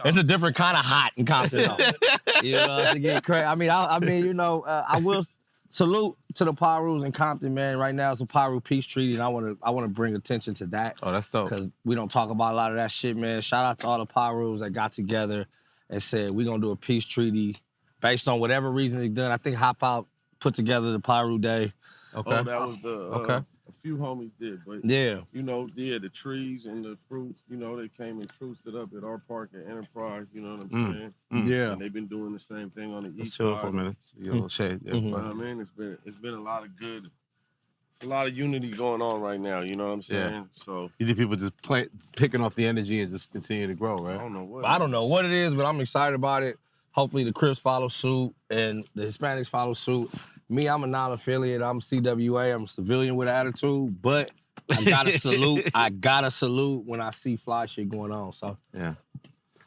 It's a different kind of hot in Compton, though. You know, to get crazy. I mean, you know, I will salute to the Pirus in Compton, man. Right now, it's a Piru peace treaty, and I want to bring attention to that. Oh, that's dope. Because we don't talk about a lot of that shit, man. Shout out to all the Pirus that got together and said, we're going to do a peace treaty based on whatever reason they done. I think Hop Out put together the Piru Day. Okay. Oh, that was the... A few homies did, but you know, the trees and the fruits, you know, they came and truced it up at our park at Enterprise, you know what I'm saying? Yeah. And they've been doing the same thing on the east chill side. for a minute. You a little shade. You know what I mean? It's been a lot of good, it's a lot of unity going on right now, you know what I'm saying? Yeah. So you think people just picking off the energy and just continue to grow, right? I don't know what it is, but I'm excited about it. Hopefully the Crips follow suit and the Hispanics follow suit. Me, I'm a non-affiliate. I'm CWA. I'm a civilian with attitude, but I gotta salute. I gotta salute when I see fly shit going on. So yeah,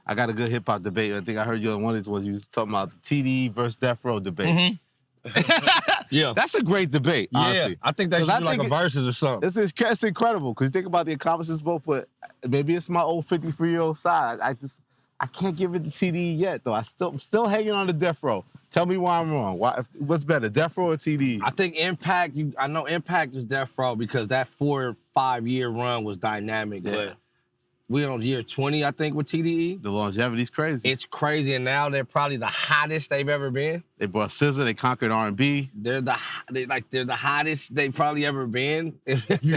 I got a good hip hop debate. I think I heard you on one of these ones. You was talking about the TDE versus Death Row debate. Yeah, that's a great debate. Honestly. Yeah, I think they should do like a versus or something. It's incredible because you think about the accomplishments both, but maybe it's my old 53-year-old side. I can't give it to TDE yet, though. I'm still hanging on the Death Row. Tell me why I'm wrong. What's better, Death Row or TDE? I think Impact. I know Impact is Death Row because that 4 or 5 year run was dynamic. Yeah. But we're on year 20, I think, with TDE. The longevity's crazy. It's crazy, and now they're probably the hottest they've ever been. They brought SZA. They conquered R&B. They're the hottest they've probably ever been. If you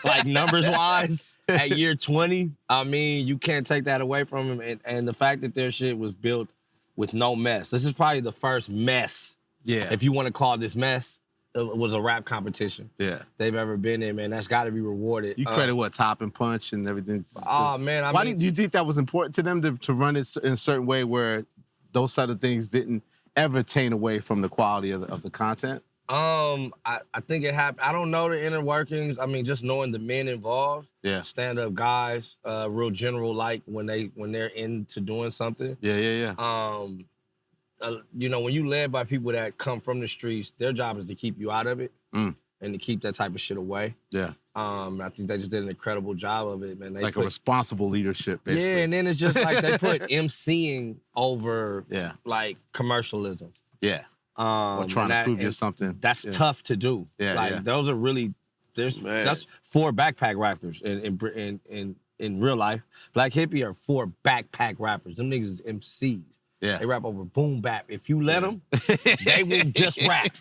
like numbers wise. At year 20, I mean, you can't take that away from him. And the fact that their shit was built with no mess. This is probably the first mess, if you want to call this mess, it was a rap competition they've ever been in, man. That's got to be rewarded. You credit Top and Punch and everything. Oh, man. Why do you think that was important to them to run it in a certain way where those sort of things didn't ever taint away from the quality of the content? I think it happened. I don't know the inner workings. I mean, just knowing the men involved. Yeah. Stand-up guys, real general like when they're into doing something. Yeah. You know, when you led by people that come from the streets, their job is to keep you out of it and to keep that type of shit away. Yeah. I think they just did an incredible job of it, man. They like a responsible leadership, basically. Yeah, and then it's just like they put MCing over like commercialism. Yeah. Or trying to prove you something. That's tough to do. Yeah, like those are really that's 4 backpack rappers in real life. Black Hippie are 4 backpack rappers. Them niggas is MCs. Yeah. They rap over boom bap. If you let them, they will just rap.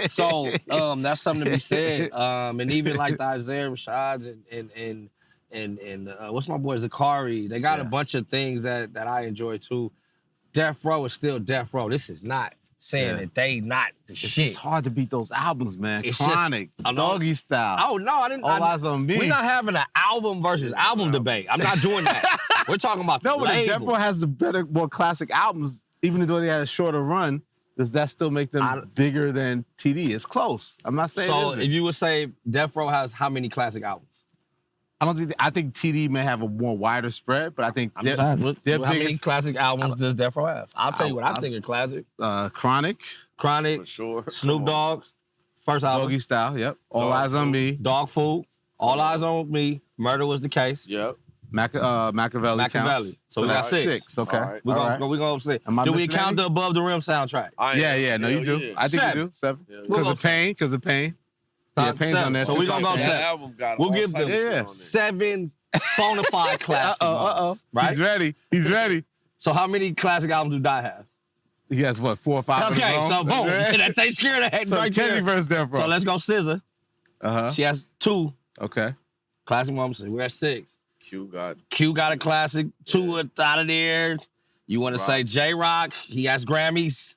So that's something to be said. And even like the Isaiah Rashads and what's my boy Zakari, they got a bunch of things that I enjoy too. Death Row is still Death Row. This is not saying that they not the shit. It's hard to beat those albums, man. It's Chronic, just, Doggy Style. Oh no, I didn't. All Eyes on Me. We're not having an album versus album debate. I'm not doing that. We're talking about no, the but if label. Death Row has the better, more classic albums, even though they had a shorter run, does that still make them bigger than TD? It's close. I'm not saying. So if you would say Death Row has how many classic albums? I think TD may have a more wider spread, but I think how many classic albums does Death Row have? I'll tell you what I think are classic. Chronic, for sure. Snoop Dogg's first album. Doggy Style, yep. All Eyes on Me. Dog Food, All Eyes on Me. Murder Was the Case. Yep. Machiavelli counts. So we got 6. Okay. Right. We're gonna see. Do we count the Above the Rim soundtrack? Yeah. No, you do. Yeah. I think 7. You do. 7. Because of Pain. Yeah, Pain's 7. on there too. So we're gonna go 7. Album got we'll give them 7 bona fide classics. Right? He's ready. So how many classic albums do Die have? He has what, 4 or 5? Okay, so boom. That takes care of that so right Kenny there. versus Death Row. So let's go SZA. She has 2. Okay. Classic moments. We're at 6. Q got a classic. 2 out of there. You want to say J-Rock? He has Grammys.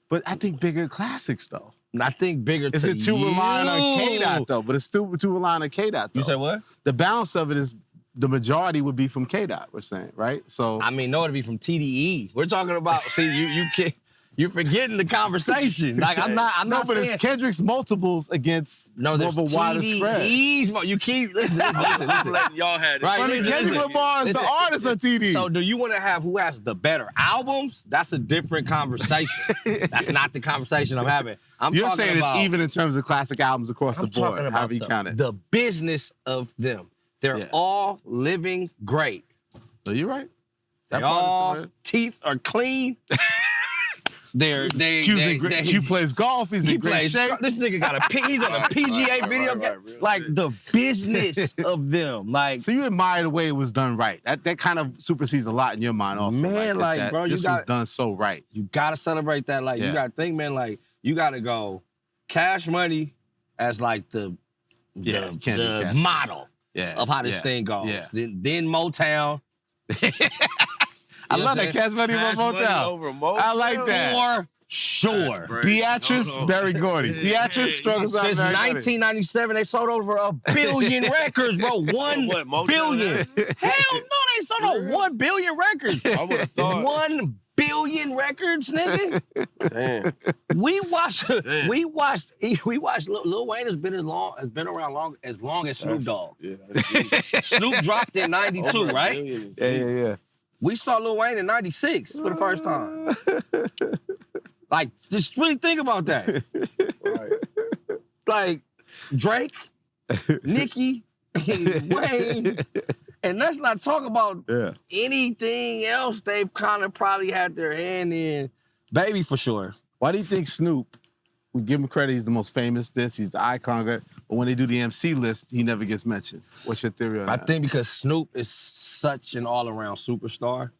But I think bigger classics though. I think bigger. Is it too relying on K-Dot though? But it's still too relying on K-Dot though. You said what? The balance of it is the majority would be from K-Dot. We're saying, right? So I mean, no, it'd be from TDE. We're talking about. See, you're forgetting the conversation. Like I'm not. But it's Kendrick's multiples against more of a wider spread. You keep listen. Y'all had it. Right, I mean, Kendrick Lamar is the artist on TD. So do you want to have who has the better albums? That's a different conversation. That's not the conversation I'm having. You're saying it's even in terms of classic albums across the board, however you count it. The business of them. They're all living great. No, you're right. All teeth are clean. Q plays golf. He's in great shape. This nigga he's on a PGA video game. Like the business of them. Like so, you admire the way it was done right. That kind of supersedes a lot in your mind, also. Man, bro, this was done so right. You gotta celebrate that. Like you gotta think, man. Like you gotta go Cash Money as like the model of how this thing goes. Yeah. Then Motown. I love that Cash Money over Motown. I like that. For sure. Beatrice, Berry Gordy. Beatrice struggles out. Since 1997, they sold over 1 billion records, bro. 1 billion. Hell no, they sold over 1 billion records. I would have thought 1 billion records, nigga. Damn. We watched Lil Wayne has been around as long as Snoop Dogg. Yeah, Snoop dropped in 92, right? Yeah. We saw Lil Wayne in 96 for the first time. Like, just really think about that. Right. Like, Drake, Nicki, Wayne, and let's not talk about anything else they've kind of probably had their hand in. Baby, for sure. Why do you think Snoop, we give him credit, he's the most famous he's the icon, but when they do the MC list, he never gets mentioned? What's your theory on that? I think because Snoop is such an all-around superstar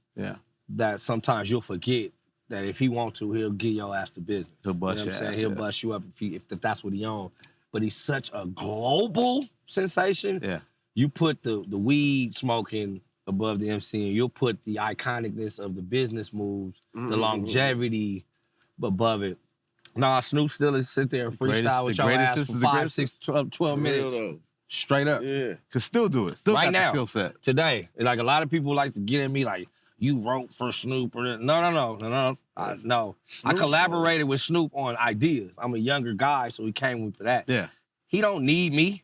that sometimes you'll forget that if he want to, he'll give your ass the business. He'll bust you know what I'm your ass. He'll bust you up if that's what he on. But he's such a global sensation. Yeah. You put the weed smoking above the MC, and you'll put the iconicness of the business moves, the longevity above it. Nah, Snoop still is sit there and freestyle with your ass for 5, 6, 12 minutes. Straight up. Yeah. Could still do it. Still right got now, the skill set. Today. Like a lot of people like to get at me like, you wrote for Snoop or no. I collaborated with Snoop on ideas. I'm a younger guy, so he came with that. Yeah. He don't need me,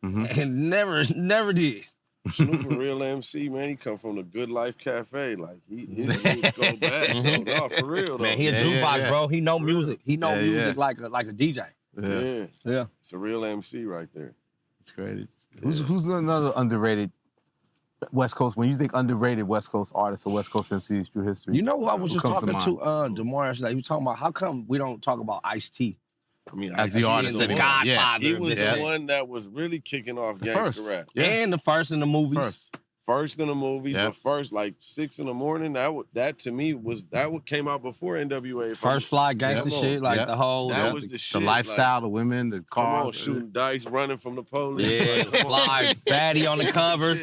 and never did. Snoop a real MC, man. He come from the Good Life Cafe. Like, his roots go back, bro. No, for real, though. Man, he a jukebox, bro. He know music. He know music like a DJ. Yeah. It's a real MC right there. It's great. Who's another underrated West Coast, when you think underrated West Coast artists or West Coast MCs through history? You know who I was just talking to Demaris, like, he was talking about how come we don't talk about Ice-T? I mean, as the artist, the godfather. He was the one that was really kicking off gangster rap. And the first in the movies. First in the movies, the first like 6 in the morning. That to me was what came out before NWA. First fly gangster shit, like the whole. That was the shit. The lifestyle, the women, the cars, shooting dice, running from the police. Yeah, fly baddie on the cover,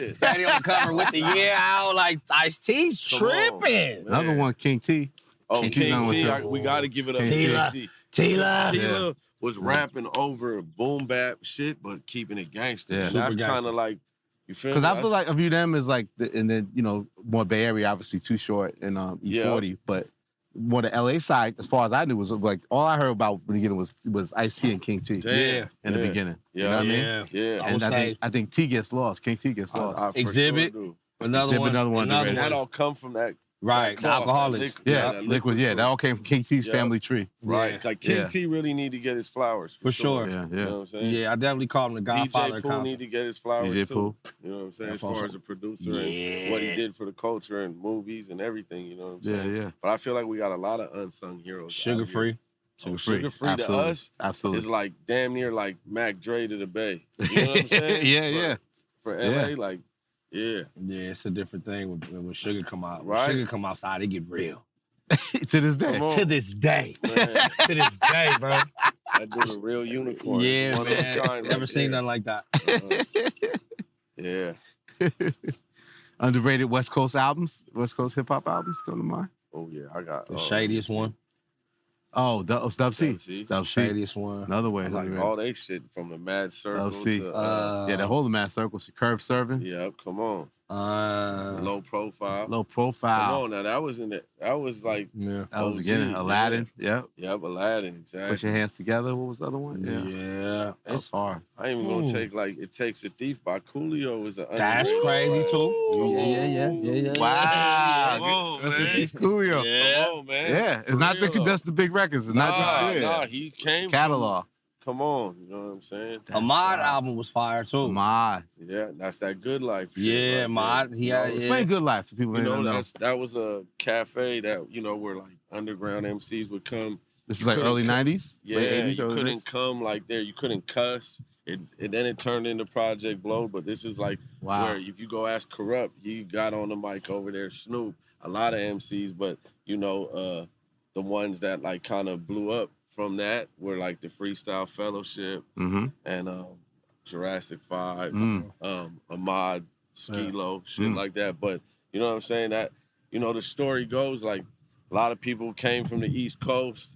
with the out. Like Ice-T's tripping. Another one, King T. Oh, King T. We got to give it up to King T. Tila was rapping over boom bap shit, but keeping it gangster. Yeah. That's kind of like, you feel me? Because I feel like I view them as like, and then, more Bay Area, obviously Too Short and E40, but more the LA side, as far as I knew, was like, all I heard about in the beginning was Ice-T and King T. In the beginning. Yeah. You know what I mean? Yeah. And I think T gets lost. King T gets lost. Exhibit. Sure another one. That all come from that. Right, the alcoholics. Liquid. That all came from King T's family tree. Right, like King T really need to get his flowers. For sure. You know what I'm saying? Yeah, I definitely call him the godfather. DJ Pooh need to get his flowers DJ too. Pooh. You know what I'm saying? As far as a producer and what he did for the culture and movies and everything, you know what I'm saying? Yeah. But I feel like we got a lot of unsung heroes. Sugar Free. Sugar Free to us is like damn near like Mac Dre to the Bay. You know what I'm saying? For LA, like, yeah, it's a different thing when Sugar come out. Right. When Sugar come outside, it get real. To this day. To this day. To this day, bro. That dude a real unicorn. Yeah, one man. of a kind. Never seen nothing like that. Yeah. Underrated West Coast albums, West Coast hip hop albums come to mind. Oh yeah, I got the shadiest one. Oh, Dub C. Shadiest one. Another way. Like all they shit from the Mad Circle Dub C. to the whole of Mad Circle. Curb Serving. Yep, come on. Low Profile. Come on, now that was like that was beginning. Aladdin. Yep, Aladdin, exactly. Put Your Hands Together. What was the other one? Yeah. That was hard. I ain't even gonna take like It Takes a Thief by Coolio is that's crazy too. Yeah. Wow. That's a piece Coolio. Yeah. Come on, man. Yeah. It's not just the big records. It's not just he came catalog. Come on, you know what I'm saying? Ahmad album was fire too. Ahmad. Yeah, that's that Good Life shit. Yeah, Ahmad. Explain Good Life to people who don't know. That was a cafe that, where like underground MCs would come. This is like early 90s? Yeah, late 80s, you couldn't come like there. You couldn't cuss. Then it turned into Project Blow, but this is like where if you go ask Corrupt, he got on the mic over there, Snoop, a lot of MCs, but the ones that like kind of blew up from that were like the Freestyle Fellowship and Jurassic 5, Ahmad, Skilo, shit like that. But you know what I'm saying? That, the story goes like a lot of people came from the East Coast,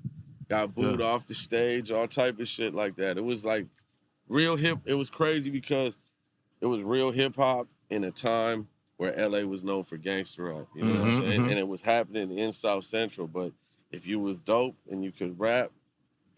got booed off the stage, all type of shit like that. It was like it was crazy because it was real hip hop in a time where LA was known for gangster rap. You know what I'm saying? And it was happening in South Central, but if you was dope and you could rap,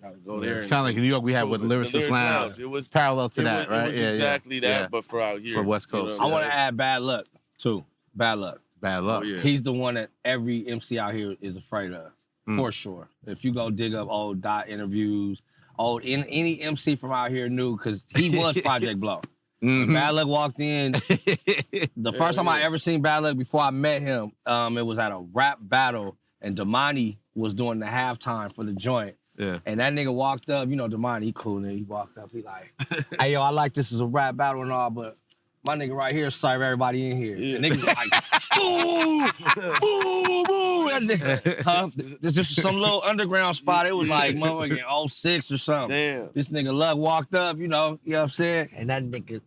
gotta go there. It's kind of like in New York we had with Lyricist Lounge. It was parallel to that, right? It was exactly that, but for out here. For West Coast. I want to add Bad Lucc too. Bad Lucc. Bad Lucc. Oh, yeah. He's the one that every MC out here is afraid of, for sure. If you go dig up old Dot interviews, any MC from out here knew, because he was Project Blow. When Bad Lucc walked in, the first time I ever seen Bad Lucc before I met him, it was at a rap battle, and Damani was doing the halftime for the joint. Yeah. And that nigga walked up, Damani, he cool, nigga. He walked up, he like, hey, yo, I like this as a rap battle and all, but my nigga right here serve everybody in here. Yeah. And niggas like, boo, boo, boo. That nigga, this just some little underground spot. It was like motherfucking 06 or something. Damn. This nigga Lucc walked up, you know what I'm saying? And that nigga,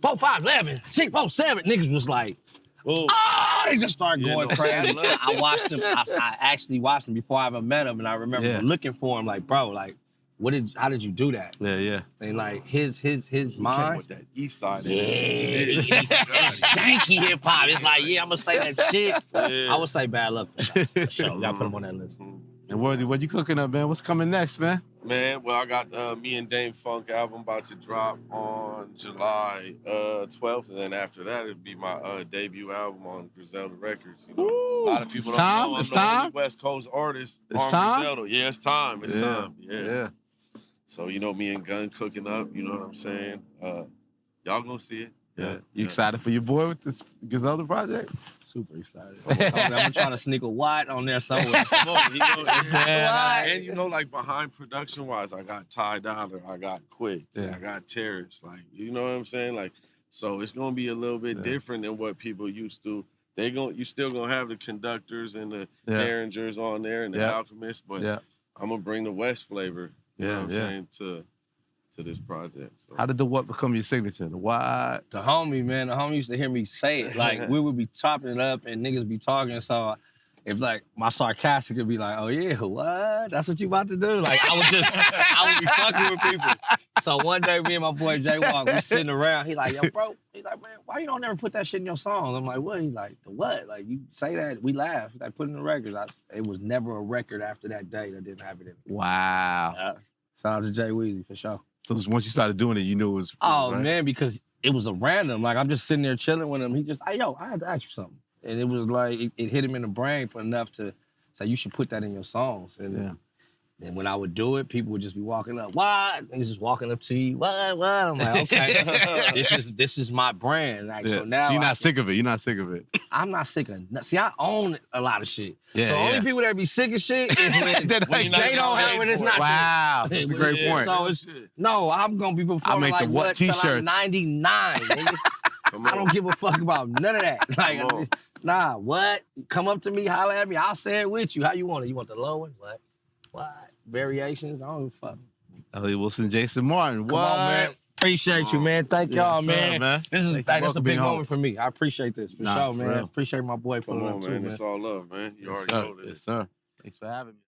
4, 5, 11, 6, 4, 7. Niggas was like, they just started going crazy. I watched him. I actually watched him before I ever met him, and I remember looking for him like, bro, like, how did you do that? Yeah. And like his Came mind. with that east side. It's janky hip hop. It's like, I'm gonna say that shit. I would say Bad Lucc for sure. We gotta put him on that list. And Worthy, what you cooking up, man? What's coming next, man? Man, well, I got me and Dame Funk album about to drop on July 12th, and then after that, it'll be my debut album on Griselda Records. You know, a lot of people don't know I'm the only West Coast artist on Griselda. Yeah, it's time. It's time. Yeah. So, you know, me and Gun cooking up, you know what I'm saying? Y'all gonna see it. Yeah. You excited for your boy with this Griselda project? Super excited. I'm trying to sneak a Whaaat on there somewhere. And you know, like behind production wise, I got Ty Dollar, I got Quik, I got Terrence. Like, you know what I'm saying? Like, so it's gonna be a little bit different than what people used to. You still gonna have the conductors and the derringers on there and the alchemists, but I'm gonna bring the West flavor. You know what I'm saying to this project. So. How did the what become your signature? The Whaaat? The homie used to hear me say it. Like, we would be chopping it up and niggas be talking. So if like my sarcastic would be like, oh yeah, what? That's what you about to do? Like, I would be fucking with people. So one day, me and my boy J-Walk, we sitting around. He like, yo, bro. He's like, man, why you don't never put that shit in your songs? I'm like, what? He's like, the what? Like, you say that, we laugh. He's like, put it in the records. It was never a record after that day that didn't have it in it. Wow. Shout out to Jay-Weezy for sure. So once you started doing it, you knew it was right? Man, because it was a random. Like, I'm just sitting there chilling with him. He just, hey, yo, I had to ask you something. And it was like, it hit him in the brain for enough to say, you should put that in your songs. And And when I would do it, people would just be walking up. What? Niggas just walking up to you. What? I'm like, okay, this is my brand. Like, so now you're not sick of it. You're not sick of it. I'm not sick of it. See, I own a lot of shit. Yeah, so only people that be sick of shit is when they don't have it. It's not. Wow, that's a great point. So I'm gonna be performing like what till I'm 99. I don't give a fuck about none of that. Like, nah, what? Come up to me, holler at me. I'll say it with you. How you want it? You want the low one? What? Variations? I don't give a fuck. Elliott Wilson, JasonMartin. Come on, man. Appreciate you, man. Thank y'all, man. This is a big moment for me. I appreciate this for sure, man. Appreciate my boy pulling up too, man. It's all love, man. You already know this. Yes, sir. Thanks for having me.